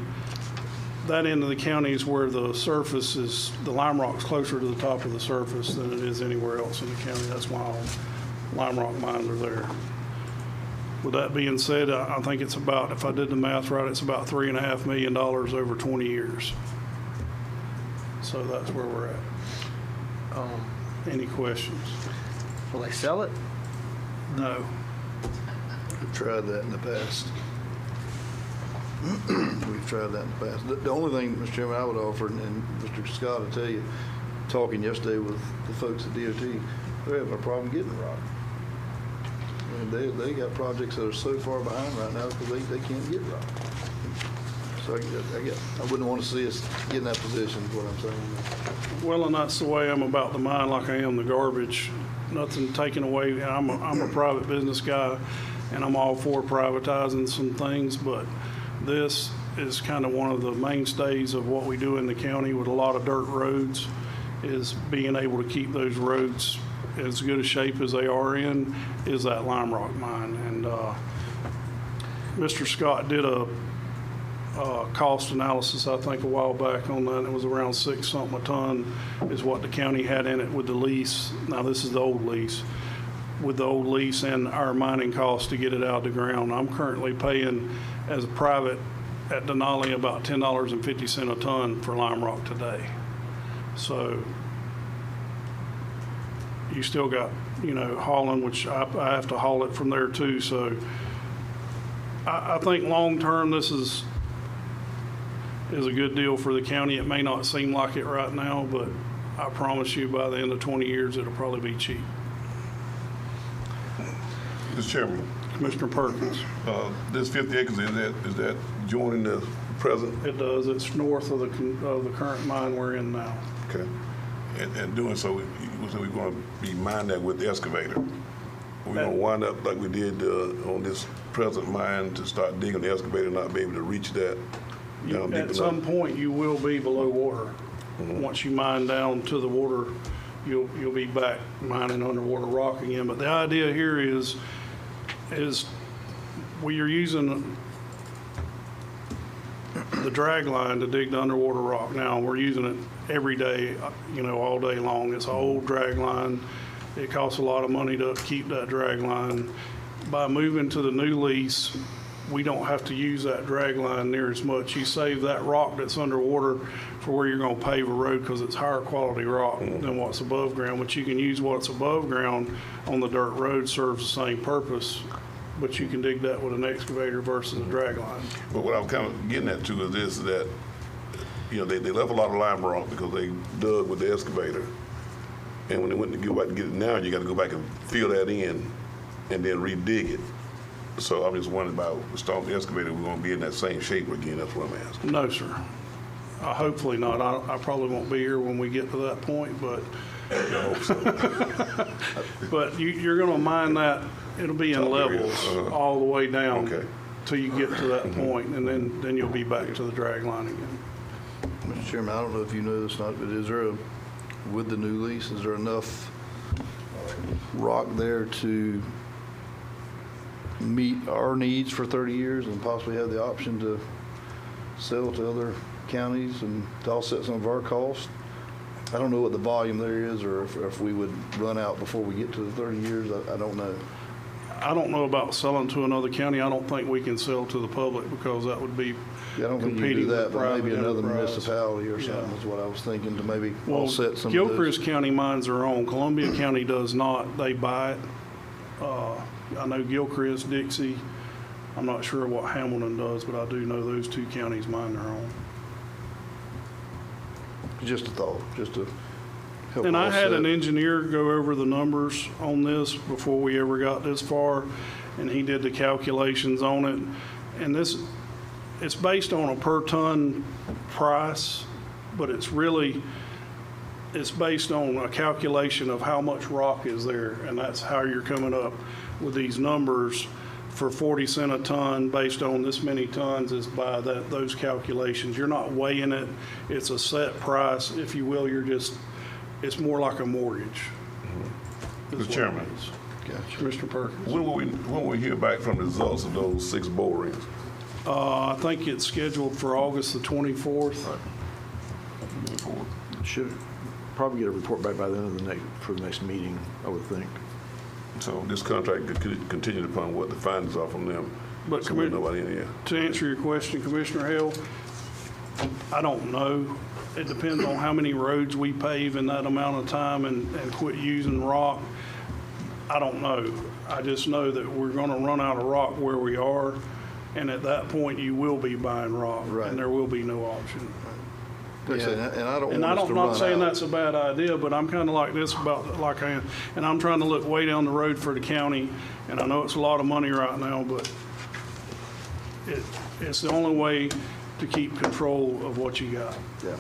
that end of the county is where the surface is, the lime rock's closer to the top of the surface than it is anywhere else in the county. That's why all lime rock mines are there. With that being said, I think it's about, if I did the math right, it's about $3.5 million over 20 years. So that's where we're at. Any questions? Will they sell it? No. We've tried that in the past. We've tried that in the past. The only thing, Mr. Chairman, I would offer, and Mr. Scott will tell you, talking yesterday with the folks at DOT, they're having a problem getting rock. I mean, they got projects that are so far behind right now because they can't get rock. So I wouldn't want to see us get in that position, is what I'm saying. Well, and that's the way I'm about the mine, like I am the garbage. Nothing taken away. I'm a private business guy, and I'm all for privatizing some things, but this is kind of one of the mainstays of what we do in the county with a lot of dirt roads, is being able to keep those roads as good a shape as they are in, is that lime rock mine. And Mr. Scott did a cost analysis, I think, a while back on that. It was around $6 something a ton is what the county had in it with the lease. Now, this is the old lease. With the old lease and our mining costs to get it out of the ground, I'm currently paying as a private at Denali about $10.50 a ton for lime rock today. So you still got, hauling, which I have to haul it from there too. So I think long-term this is a good deal for the county. It may not seem like it right now, but I promise you by the end of 20 years, it'll probably be cheap. Mr. Chairman, Commissioner Perkins. this 50 acres, is that joining the present? It does. It's north of the current mine we're in now. Okay. And doing so, we're going to be mining that with the excavator. We're going to wind up like we did on this present mine to start digging the excavator and not be able to reach that down deep enough. At some point, you will be below water. Mm-hmm. Once you mine down to the water, you'll be back mining underwater rock again. But the idea here is we are using the drag line to dig the underwater rock now. We're using it every day, all day long. It's an old drag line. It costs a lot of money to keep that drag line. By moving to the new lease, we don't have to use that drag line near as much. You save that rock that's underwater for where you're going to pave a road because it's higher quality rock than what's above ground, but you can use what's above ground on the dirt road, serves the same purpose, but you can dig that with an excavator versus a drag line. But what I'm kind of getting at too is this, that, they left a lot of lime rock because they dug with the excavator. And when they went to go back and get it now, you got to go back and fill that in and then redig it. So I'm just wondering about the excavator, we're going to be in that same shape again. That's what I'm asking. No, sir. Hopefully not. I probably won't be here when we get to that point, but I hope so. but you're going to mine that. It'll be in levels all the way down till you get to that point, and then you'll be back to the drag line again. Mr. Chairman, I don't know if you know this or not, but with the new lease, is there enough rock there to meet our needs for 30 years and possibly have the option to sell to other counties and to offset some of our costs? I don't know what the volume there is, or if we would run out before we get to the 30 years. I don't know. I don't know about selling to another county. I don't think we can sell to the public because that would be I don't think you can do that, but maybe another municipality or something is what I was thinking, to maybe offset some of those. Gilchrist County mines their own. Columbia County does not. They buy it. I know Gilchrist, Dixie. I'm not sure what Hamilton does, but I do know those two counties mine their own. Just a thought, just to help. And I had an offset. engineer go over the numbers on this before we ever got this far, and he did the calculations on it. And this, it's based on a per ton price, but it's based on a calculation of how much rock is there, and that's how you're coming up with these numbers for 40 cents a ton based on this many tons is by those calculations. You're not weighing it. It's a set price, if you will. It's more like a mortgage. is what it Chairman. is. Commissioner Perkins. When will we hear back from the results of those 6 borings? I think it's scheduled for August the 24th. Should probably get a report back by the end of for the next meeting, I would think. So this contract could continue upon what the findings are from them. But So we know by the end of the year. To answer your question, Commissioner Hill, I don't know. It depends on how many roads we pave in that amount of time and quit using rock. I don't know. I just know that we're going to run out of rock where we are, and at that point, you will be buying rock, Right. and there will be no option. Like I said, and I don't And want us to I'm run not saying out. that's a bad idea, but I'm kind of like this about, like I am, and I'm trying to look way down the road for the county, and I know it's a lot of money right now, but it's the only way to keep control of what you got. Yeah.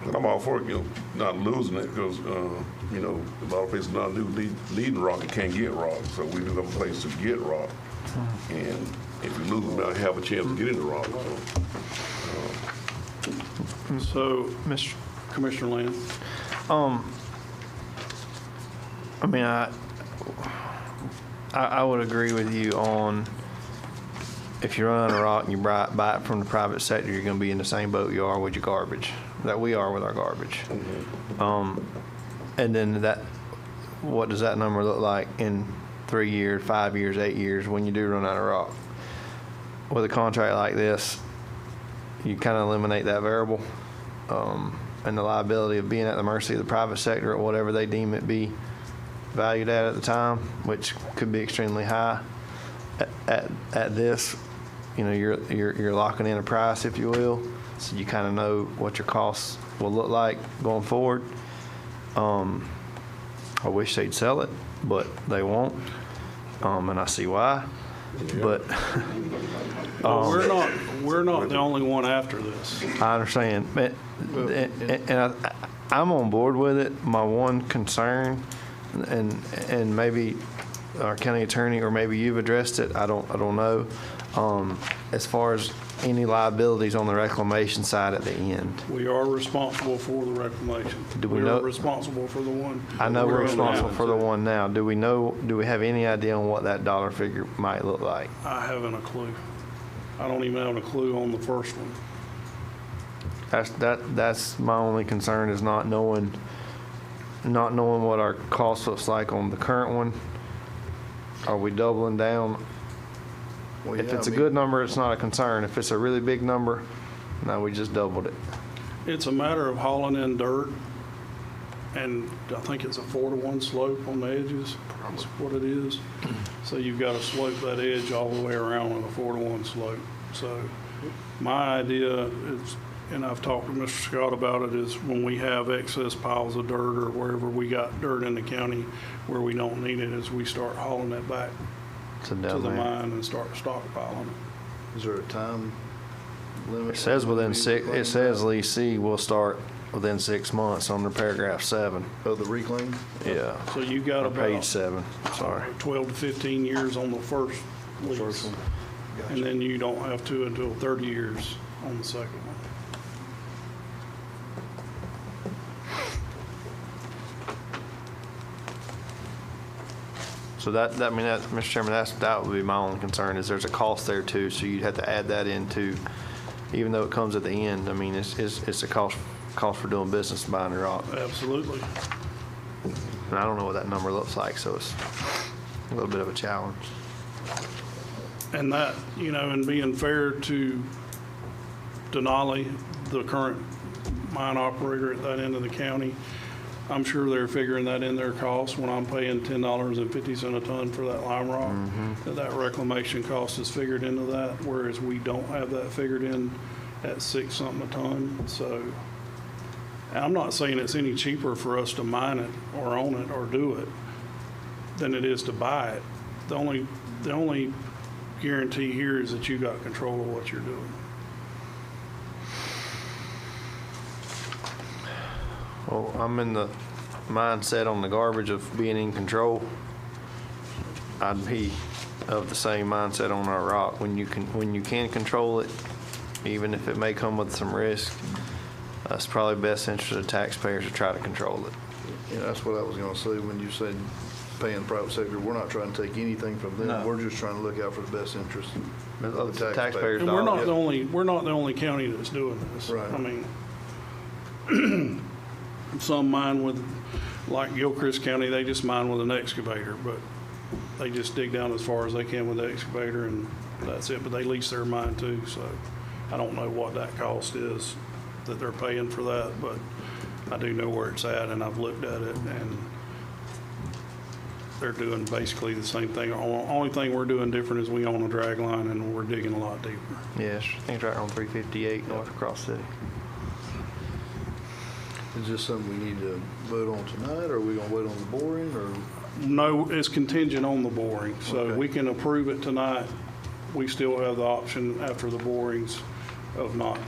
And I'm all for it, not losing it because, a lot of places now do needing rock and can't get rock. So we do have a place to get rock. And if we lose them, I have a chance to get into rock. So, Mr. Commissioner Land. I mean, I would agree with you on if you run out of rock and you buy it from the private sector, you're going to be in the same boat you are with your garbage, that we are with our garbage. And then what does that number look like in 3 years, 5 years, 8 years when you do run out of rock? With a contract like this, you kind of eliminate that variable and the liability of being at the mercy of the private sector or whatever they deem it be valued at the time, which could be extremely high. At this, you're locking in a price, if you will, so you kind of know what your costs will look like going forward. I wish they'd sell it, but they won't, and I see why. But We're not the only one after this. I understand, and I'm on board with it. My one concern, and maybe our county attorney or maybe you've addressed it. I don't know. As far as any liabilities on the reclamation side at the end. We are responsible for the reclamation. Do we are know- responsible for the one. I know we're in responsible now. for the one now. Do we have any idea on what that dollar figure might look like? I haven't a clue. I don't even have a clue on the first one. That's my only concern is not knowing what our cost looks like on the current one. Are we doubling down? Well, If yeah, it's I a mean, good number, it's not a concern. If it's a really big number, no, we just doubled it. It's a matter of hauling in dirt, and I think it's a 4-to-1 slope on the edges. That's what it is. So you've got to slope that edge all the way around with a 4-to-1 slope. So my idea is, and I've talked to Mr. Scott about it, is when we have excess piles of dirt or wherever we got dirt in the county where we don't need it, is we start hauling it back So to down the there. mine and start stockpiling it. Is there a time limit? It says it says Lee C will start within 6 months under paragraph 7. Of the reclaim? Yeah. So you got Or about page 7, sorry. 12 to 15 years on the first lease. First one. And then you don't have to until 30 years on the second one. So Mr. Chairman, that would be my only concern, is there's a cost there too, so you'd have to add that into, even though it comes at the end, I mean, it's a cost for doing business, buying the rock. Absolutely. And I don't know what that number looks like, so it's a little bit of a challenge. And that, and being fair to Denali, the current mine operator at that end of the county, I'm sure they're figuring that in their cost when I'm paying $10.50 a ton for that lime rock. That reclamation cost is figured into that, whereas we don't have that figured in at $6 something a ton. So I'm not saying it's any cheaper for us to mine it or own it or do it than it is to buy it. The only guarantee here is that you got control of what you're doing. Well, I'm in the mindset on the garbage of being in control. I'd be of the same mindset on our rock. When you can control it, even if it may come with some risk, it's probably best interest of taxpayers to try to control it. Yeah, that's what I was gonna say when you said paying the private sector. We're not trying to take anything from them. No. We're just trying to look out for the best interest of Of the the taxpayers. taxpayers. And we're not Yep. the only county that's doing this. Right. I mean, some mine with, like Gilchrist County, they just mine with an excavator, but they just dig down as far as they can with the excavator and that's it. But they lease their mine too, so I don't know what that cost is that they're paying for that, but I do know where it's at and I've looked at it and they're doing basically the same thing. Only thing we're doing different is we own a drag line and we're digging a lot deeper. Yes, I think it's right on 358 north of Cross City. Is this something we need to vote on tonight, or are we gonna wait on the boring, or? No, it's contingent on the boring, so Okay. we can approve it tonight. We still have the option after the borings of not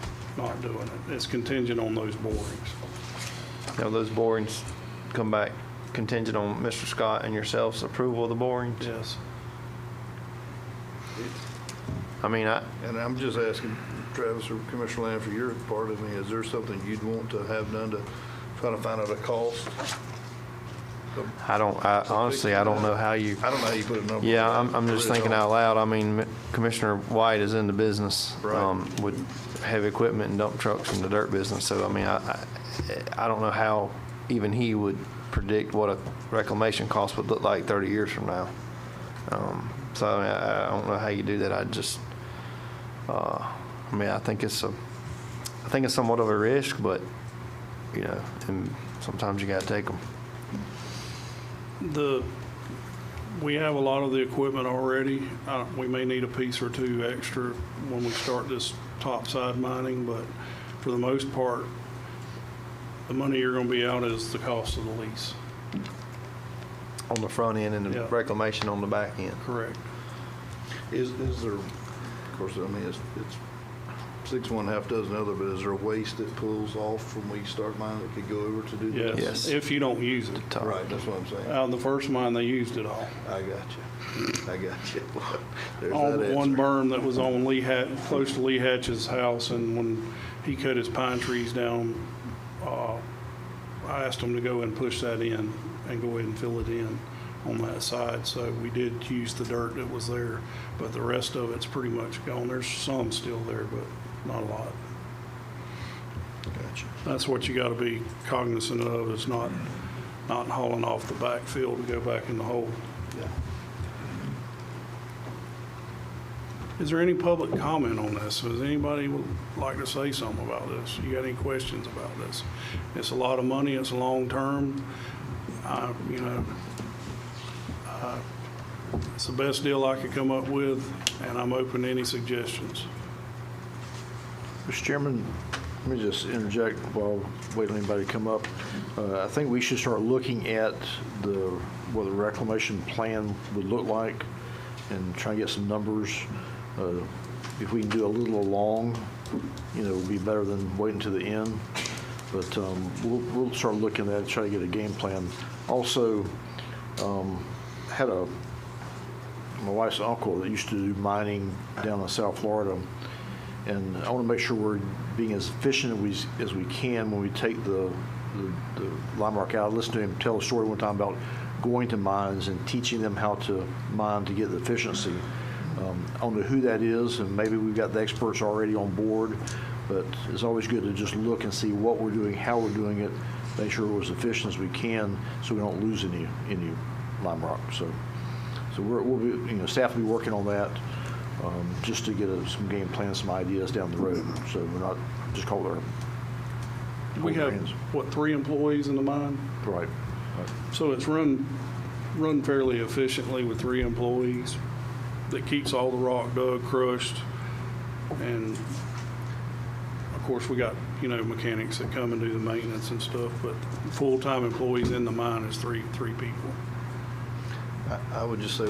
doing it. It's contingent on those borings. Now, those borings come back contingent on Mr. Scott and yourself's approval of the borings? Yes. I mean, And I'm just asking Travis or Commissioner Lamb for your part of me, is there something you'd want to have done to try to find out a cost? honestly, I don't know how you, I don't know how you put a number on that. yeah, I'm just Really thinking don't. out loud. I mean, Commissioner White is in the business, Right. with heavy equipment and dump trucks in the dirt business. So, I mean, I don't know how even he would predict what a reclamation cost would look like 30 years from now. So, I mean, I don't know how you do that. I just, I mean, I think it's somewhat of a risk, but, you know, and sometimes you got to take them. We have a lot of the equipment already. We may need a piece or two extra when we start this topside mining, but for the most part, the money you're gonna be out is the cost of the lease. On the front end and the Yeah. reclamation on the back end. Correct. Is there, of course, I mean, it's 6 1 half dozen other, but is there a waste that pulls off when we start mining that could go over to do this? Yes, Yes. if you don't use it. Right, that's what I'm saying. Out of the first mine, they used it all. I got you. There's that On one answer. berm that was on close to Lee Hatch's house, and when he cut his pine trees down, I asked him to go and push that in and go ahead and fill it in on that side. So we did use the dirt that was there, but the rest of it's pretty much gone. There's some still there, but not a lot. Gotcha. That's what you got to be cognizant of, is not hauling off the backfield to go back in the hole. Yeah. Is there any public comment on this? Does anybody would like to say something about this? You got any questions about this? It's a lot of money, it's long term. It's the best deal I could come up with, and I'm open to any suggestions. Mr. Chairman, let me just interject while waiting on anybody to come up. I think we should start looking at what the reclamation plan would look like and try and get some numbers. If we can do a little along, it would be better than waiting to the end. But we'll start looking at it, try to get a game plan. Also, had my wife's uncle that used to do mining down in South Florida, and I want to make sure we're being as efficient as we can when we take the lime rock out. I listened to him tell a story one time about going to mines and teaching them how to mine to get the efficiency. I don't know who that is, and maybe we've got the experts already on board, but it's always good to just look and see what we're doing, how we're doing it, make sure we're as efficient as we can so we don't lose any lime rock. So we'll be, staff will be working on that just to get some game plans, some ideas down the road. So we're not just call it we have, hands. what, 3 employees in the mine? Right. So it's run fairly efficiently with 3 employees. That keeps all the rock dug, crushed, and of course we got, mechanics that come and do the maintenance and stuff, but full-time employees in the mine is three people. I would just say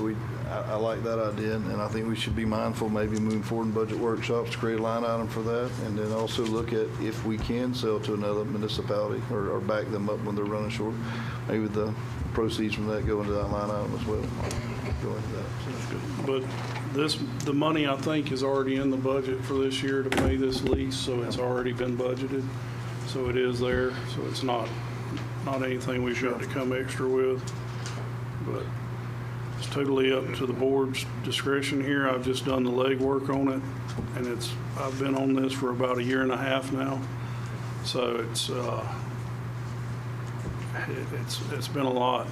I like that idea, and I think we should be mindful maybe moving forward in budget workshops to create a line item for that, and then also look at if we can sell to another municipality or back them up when they're running short. Maybe the proceeds from that go into that line item as well. Go into that. So that's good. But the money, I think, is already in the budget for this year to pay this lease, so it's already been budgeted. So it is there, so it's not anything we've got to come extra with. But it's totally up to the board's discretion here. I've just done the legwork on it, and I've been on this for about 1.5 years now. So it's been a lot.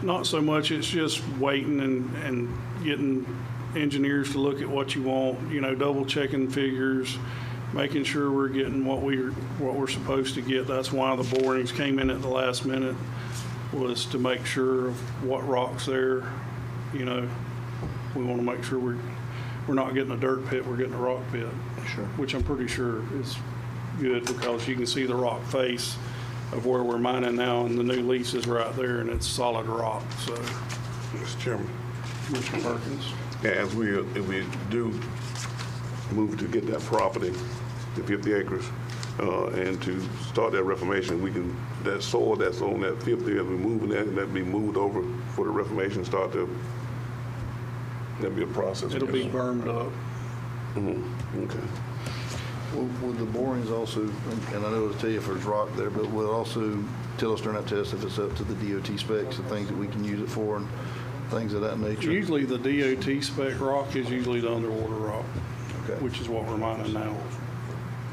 Not so much, it's just waiting and getting engineers to look at what you want, double checking figures, making sure we're getting what we're supposed to get. That's why the borings came in at the last minute, was to make sure of what rock's there. We want to make sure we're not getting a dirt pit, we're getting a rock pit. Sure. Which I'm pretty sure is good, because you can see the rock face of where we're mining now, and the new lease is right there, and it's solid rock. So, Mr. Chairman, Mr. Perkins. if we do move to get that property, the 50 acres, and to start that reformation, that soil that's on that 50, as we moving that be moved over for the reformation, that'll be a process. It'll be burned up. Okay. Will the borings also, and I know it'll tell you if there's rock there, but will it also tell us during that test if it's up to the DOT specs and things that we can use it for and things of that nature? Usually the DOT spec rock is usually the underwater rock, Okay. which is what we're mining now.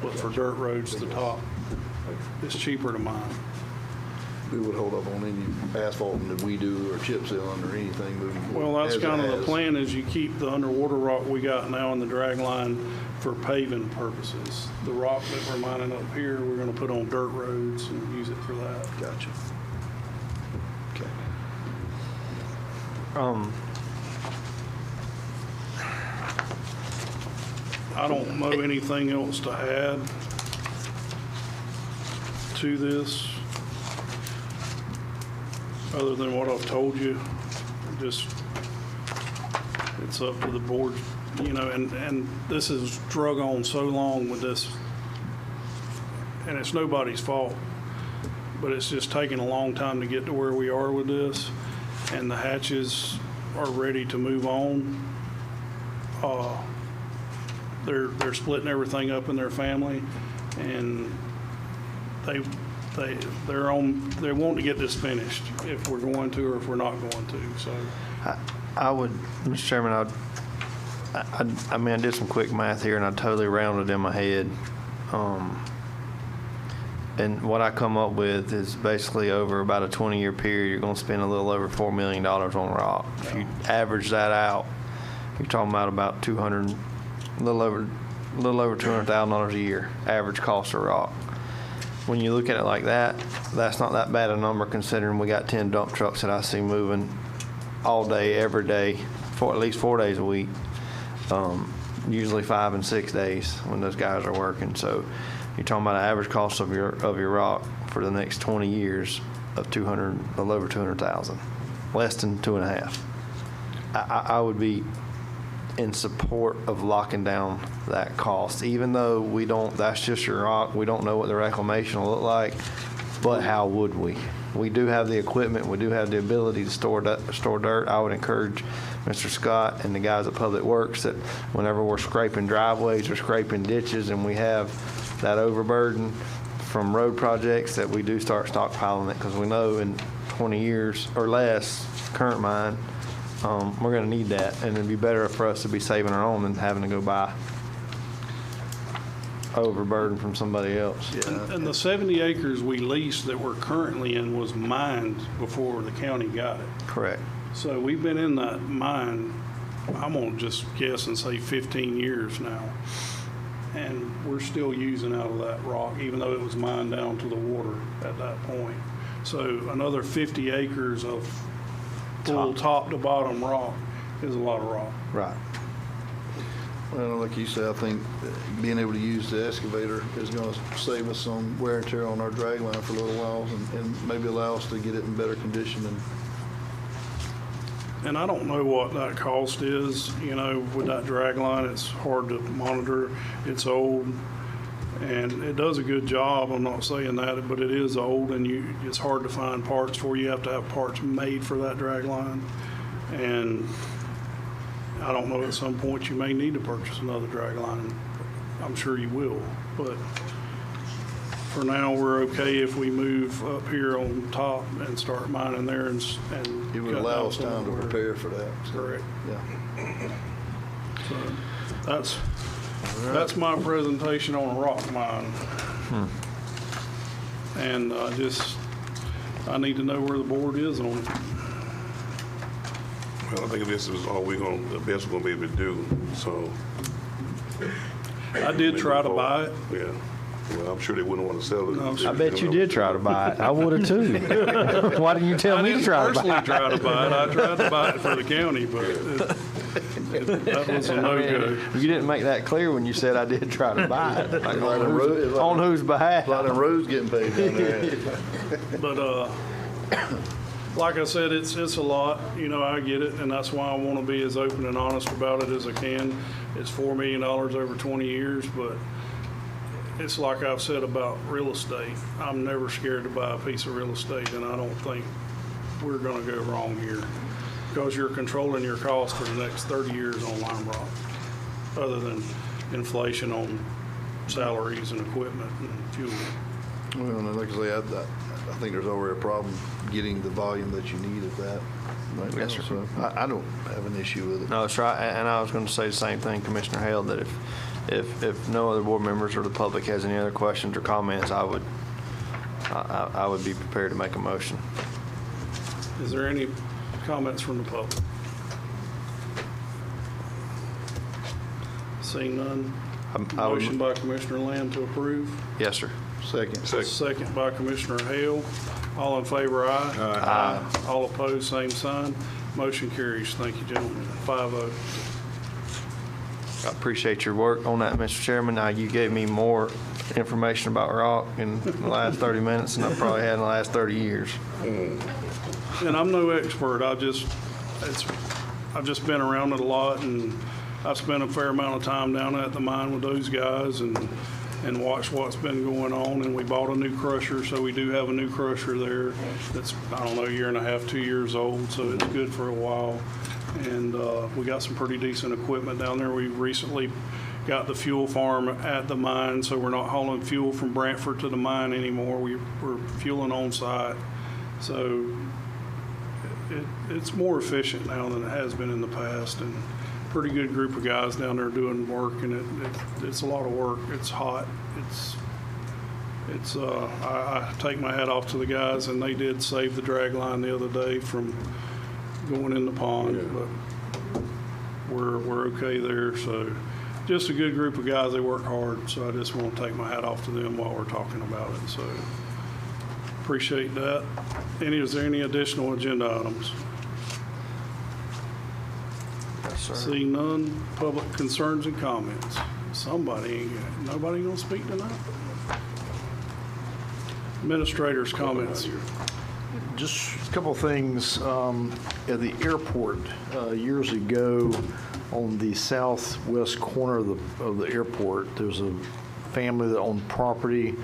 But for dirt roads, the top, it's cheaper to mine. We would hold up on any asphalt that we do or chip sealing or anything moving forward. Well, that's as it kind of the has. plan, is you keep the underwater rock we got now in the drag line for paving purposes. The rock that we're mining up here, we're going to put on dirt roads and use it for that. Gotcha. Okay. I don't know anything else to add to this, other than what I've told you. Just, it's up to the board, and this has drug on so long with this, and it's nobody's fault, but it's just taking a long time to get to where we are with this, and the Hatches are ready to move on. They're splitting everything up in their family, and they want to get this finished if we're going to, or if we're not going to. So I would, Mr. Chairman, I did some quick math here, and I totally rounded in my head. And what I come up with is basically over about a 20-year period, you're going to spend a little over $4 million on rock. If you average that out, you're talking about a little over $200,000 a year, average cost of rock. When you look at it like that, that's not that bad a number, considering we got 10 dump trucks that I see moving all day, every day, for at least 4 days a week, usually 5 and 6 days when those guys are working. So you're talking about an average cost of your rock for the next 20 years of a little over 200,000, less than 2.5. I would be in support of locking down that cost, even though that's just your rock. We don't know what the reclamation will look like, but how would we? We do have the equipment. We do have the ability to store dirt. I would encourage Mr. Scott and the guys at Public Works that whenever we're scraping driveways or scraping ditches and we have that overburden from road projects, that we do start stockpiling it, because we know in 20 years or less, current mine, we're going to need that, and it'd be better for us to be saving our own than having to go buy overburden from somebody else. and the 70 acres we leased that we're currently in was mined before the county got it. Correct. So we've been in that mine, I'm going to just guess and say 15 years now. and we're still using out of that rock, even though it was mined down to the water at that point. So another 50 acres of full top to bottom rock is a lot of rock. Right. Well, like you said, I think being able to use the excavator is going to save us some wear and tear on our drag line for a little while and maybe allow us to get it in better condition. And I don't know what that cost is, you know, with that drag line. It's hard to monitor. It's old, and it does a good job. I'm not saying that, but it is old, and it's hard to find parts for. You have to have parts made for that drag line. And I don't know, at some point you may need to purchase another drag line. I'm sure you will, but for now, we're okay if we move up here on top and start mining there and It would cut allow down us some time of to where- prepare for that. So, Correct. Yeah. So that's my presentation on a rock mine. And I need to know where the board is on it. Well, I think this is all the best we're gonna be able to do, so. I did try to buy it. Yeah, well, I'm sure they wouldn't want to sell it. No, I bet you did try to buy it. I would have too. Why didn't you tell I me to didn't try to buy personally it? try to buy it. I tried to buy it for the county, but that was a no-go. You didn't make that clear when you said I did try to buy it. Like, Like the road- like- on whose behalf? A lot of roads getting paid down there. But like I said, it's a lot. You know, I get it, and that's why I want to be as open and honest about it as I can. It's $4 million over 20 years, but it's like I've said about real estate. I'm never scared to buy a piece of real estate, and I don't think we're going to go wrong here, because you're controlling your costs for the next 30 years on lime rock, other than inflation on salaries and equipment and fuel. Well, and like I say, I think there's already a problem getting the volume that you need of that right now. Yes, sir. So I don't have an issue with it. No, that's right. And I was going to say the same thing, Commissioner Hale, that if no other board members or the public has any other questions or comments, I would be prepared to make a motion. Is there any comments from the public? Seeing none. I would- Motion by Commissioner Lamb to approve. Yes, sir. Second. Second by Commissioner Hale. All in favor, aye. Aye. All opposed, same sign. Motion carries. Thank you, gentlemen. 5-0. I appreciate your work on that, Mr. Chairman. Now, you gave me more information about rock in the last 30 minutes than I probably had in the last 30 years. And I'm no expert. I've just been around it a lot, and I've spent a fair amount of time down at the mine with those guys and watched what's been going on. And we bought a new crusher, so we do have a new crusher there that's, I don't know, a year and a half, 2 years old, so it's good for a while. And we got some pretty decent equipment down there. We recently got the fuel farm at the mine, so we're not hauling fuel from Brantford to the mine anymore. We're fueling on site. So it's more efficient now than it has been in the past, and pretty good group of guys down there doing work, and it's a lot of work. It's hot. I take my hat off to the guys, and they did save the drag line the other day from going in the pond, but we're okay there. So just a good group of guys. They work hard, so I just want to take my hat off to them while we're talking about it. So appreciate that. Is there any additional agenda items? Yes, sir. Seeing none, public concerns and comments. Nobody gonna speak tonight? Administrators' comments. Just a couple of things. At the airport, years ago, on the southwest corner of the airport, there's a family that owned property.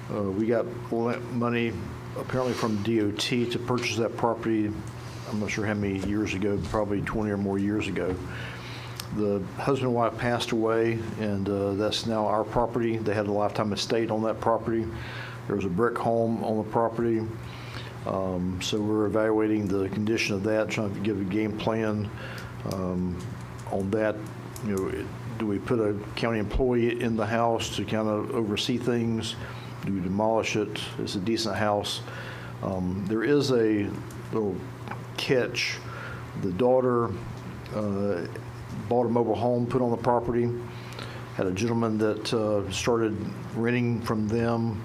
We got money apparently from DOT to purchase that property. I'm not sure how many years ago, probably 20 or more years ago. The husband and wife passed away, and that's now our property. They had a lifetime estate on that property. There was a brick home on the property. So we're evaluating the condition of that, trying to give a game plan on that. You know, do we put a county employee in the house to kind of oversee things? Do we demolish it? It's a decent house. There is a little catch. The daughter bought a mobile home, put on the property, Had a gentleman that started renting from them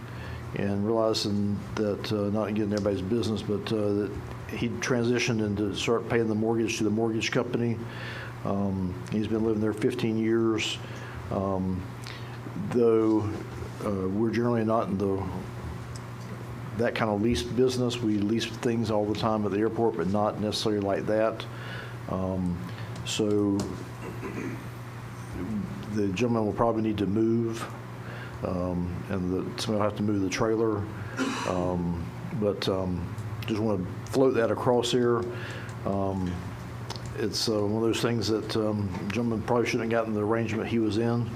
and realizing that, not getting everybody's business, but that he transitioned into start paying the mortgage to the mortgage company. He's been living there 15 years. Though we're generally not in that kind of lease business. We lease things all the time at the airport, but not necessarily like that. So the gentleman will probably need to move, and somebody will have to move the trailer. Just want to float that across here. It's one of those things that gentleman probably shouldn't have gotten the arrangement he was in.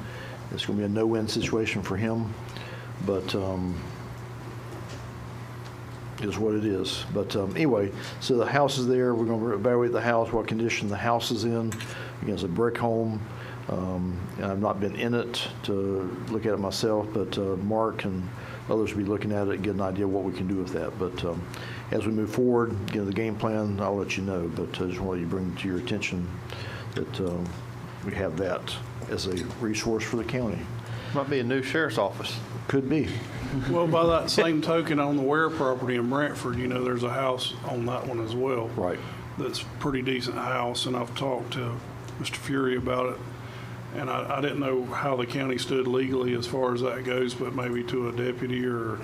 It's going to be a no-win situation for him, but is what it is. But anyway, so the house is there. We're going to evaluate the house, what condition the house is in. Again, it's a brick home. And I've not been in it to look at it myself, but Mark and others will be looking at it and get an idea of what we can do with that. But as we move forward, again, the game plan, I'll let you know. But I just wanted to bring to your attention that we have that as a resource for the county. Might be a new sheriff's office. Could be. Well, by that same token, on the Ware property in Brantford, there's a house on that one as well. Right. That's a pretty decent house, and I've talked to Mr. Fury about it. And I didn't know how the county stood legally as far as that goes, but maybe to a deputy or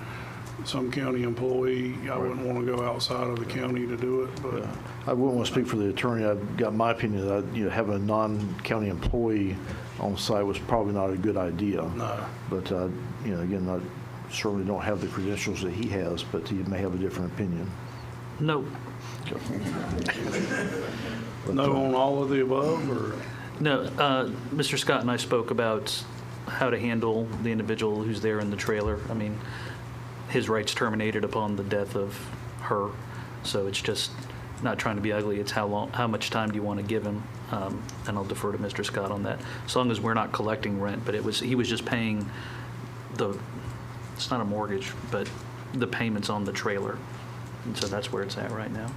some county employee, I wouldn't want to go outside of the county to do it. But Yeah. I wouldn't want to speak for the attorney. I've got my opinion that having a non-county employee on site was probably not a good idea. no. But again, I certainly don't have the credentials that he has, but he may have a different opinion. No. No on all of the above, or? No, Mr. Scott and I spoke about how to handle the individual who's there in the trailer. I mean, his rights terminated upon the death of her, so it's just not trying to be ugly. It's how much time do you want to give him, and I'll defer to Mr. Scott on that. As long as we're not collecting rent, but he was just paying it's not a mortgage, but the payments on the trailer, and so that's where it's at right now.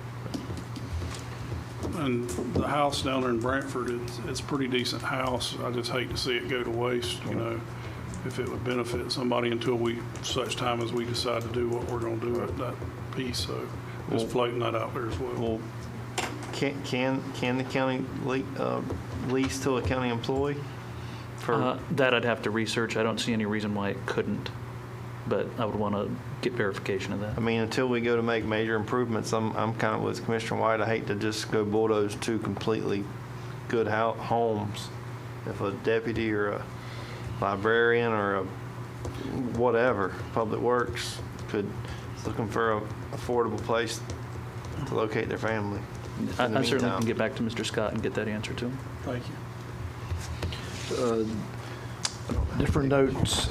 And the house down there in Brantford, it's a pretty decent house. I just hate to see it go to waste, if it would benefit somebody until such time as we decide to do what we're going to do at that piece. So just floating that out there as well. Well, can the county lease to a county employee? That I'd have to research. I don't see any reason why it couldn't, but I would want to get verification of that. I mean, until we go to make major improvements, I'm kind of with Commissioner White. I hate to just go bulldoze two completely good homes. If a deputy or a librarian or a whatever, Public Works, looking for a affordable place to locate their family. I certainly can get back to Mr. Scott and get that answer to him. Thank you. Different notes.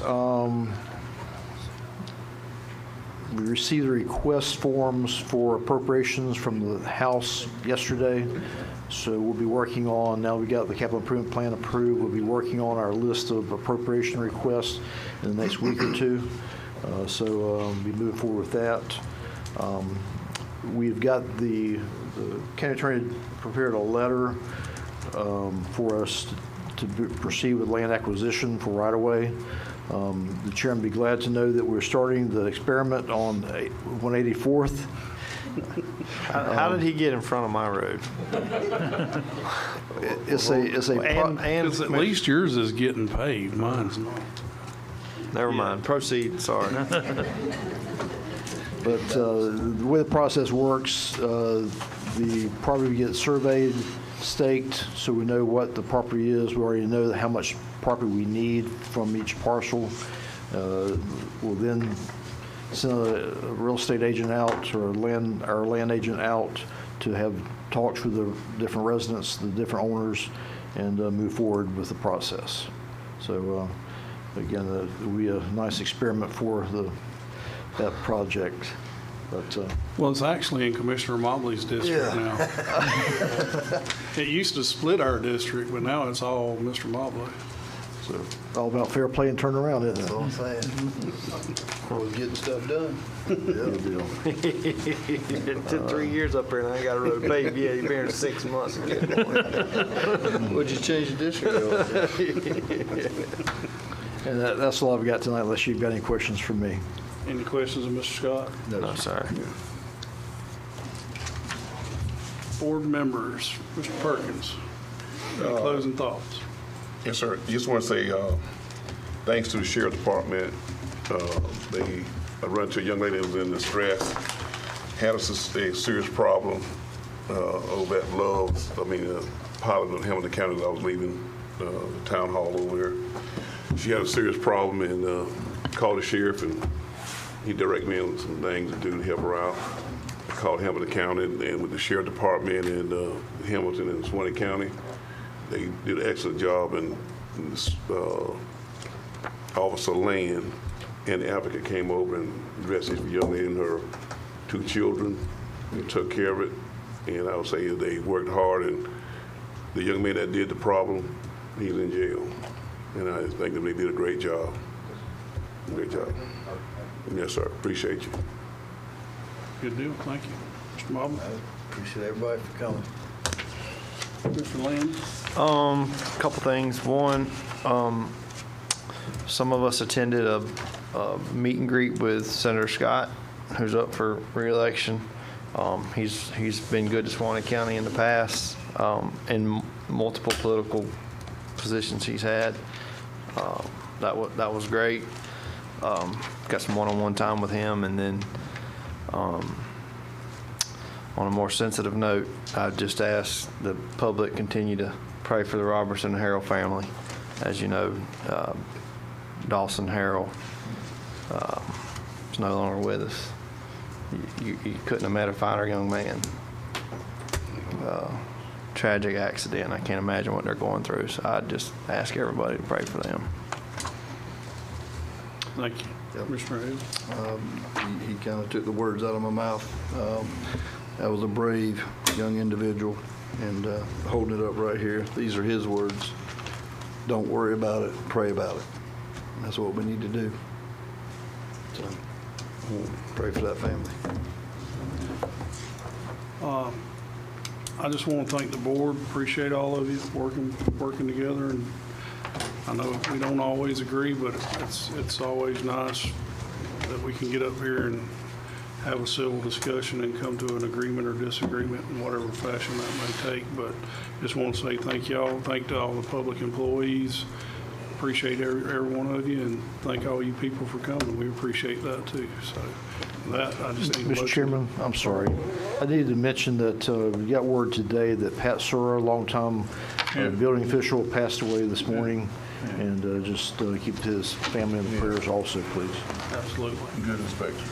We received the request forms for appropriations from the House yesterday. So we'll be working on, now we got the capital improvement plan approved, we'll be working on our list of appropriation requests in the next week or two. We'll be moving forward with that. We've got the county attorney prepared a letter for us to proceed with land acquisition for right-of-way. The chairman would be glad to know that we're starting the experiment on 184th. How did he get in front of my road? Because at least yours is getting paved, mine's not. Never mind. Proceed. Sorry. But the way the process works, the property gets surveyed, staked, so we know what the property is. We already know how much property we need from each parcel. We'll then send a real estate agent out or our land agent out to have talks with the different residents, the different owners, and move forward with the process. So again, it'll be a nice experiment for that project. But Well, it's actually in Commissioner Mobley's district now. It used to split our district, but now it's all Mr. Mobley. So, all about fair play and turnaround, isn't That's it? all I'm saying. We're getting stuff done. Good deal. It took 3 years up there and I ain't got a road paved yet. You've been here 6 months. Would you change the district? And that's all I've got tonight, unless you've got any questions for me. Any questions of Mr. Scott? No, sir. Board members, Mr. Perkins, any closing thoughts? Yes, sir. Just want to say thanks to the sheriff department. They run into a young lady that was in distress, had a serious problem over at Love's, pilot in Hamilton County as I was leaving the town hall over there. She had a serious problem and called the sheriff, and he directed me on some things to do to help her out. I called Hamilton County, and with the sheriff department in Hamilton and Suwannee County, they did an excellent job, and Officer Land and the advocate came over and addressed this young lady and her 2 children and took care of it. And I would say they worked hard, and the young man that did the problem, he's in jail. And I think that they did a great job. Great job. Yes, sir. Appreciate you. Good deal, thank you. Mr. Marble? Appreciate everybody for coming. Mr. Land? Couple things. One, some of us attended a meet and greet with Senator Scott, who's up for re-election. He's been good to Suwannee County in the past, in multiple political positions he's had. That was great. Got some one-on-one time with him, and then on a more sensitive note, I just ask the public continue to pray for the Robertson and Harrell family. As you know, Dawson Harrell is no longer with us. You couldn't have met a finer young man. Tragic accident. I can't imagine what they're going through. So I just ask everybody to pray for them. Thank you. Commissioner Hill? He kind of took the words out of my mouth. That was a brave young individual, and holding it up right here, these are his words. Don't worry about it, pray about it. And that's what we need to do. So, pray for that family. I just want to thank the board, appreciate all of you working together, and I know we don't always agree, but it's always nice that we can get up here and have a civil discussion and come to an agreement or disagreement in whatever fashion that may take. But just want to say thank y'all, thank to all the public employees, appreciate every one of you, and thank all you people for coming. We appreciate that too. So that, I just need a motion. Mr. Chairman, I'm sorry. I needed to mention that we got word today that Pat Sura, a longtime building official, passed away this morning. And just keep his family in the prayers also, please. Absolutely. Good inspection.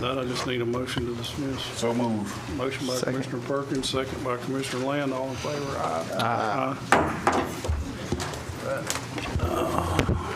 That, I just need a motion to dismiss. So move. Motion by Commissioner Perkins, second by Commissioner Land. All in favor? Aye. Aye.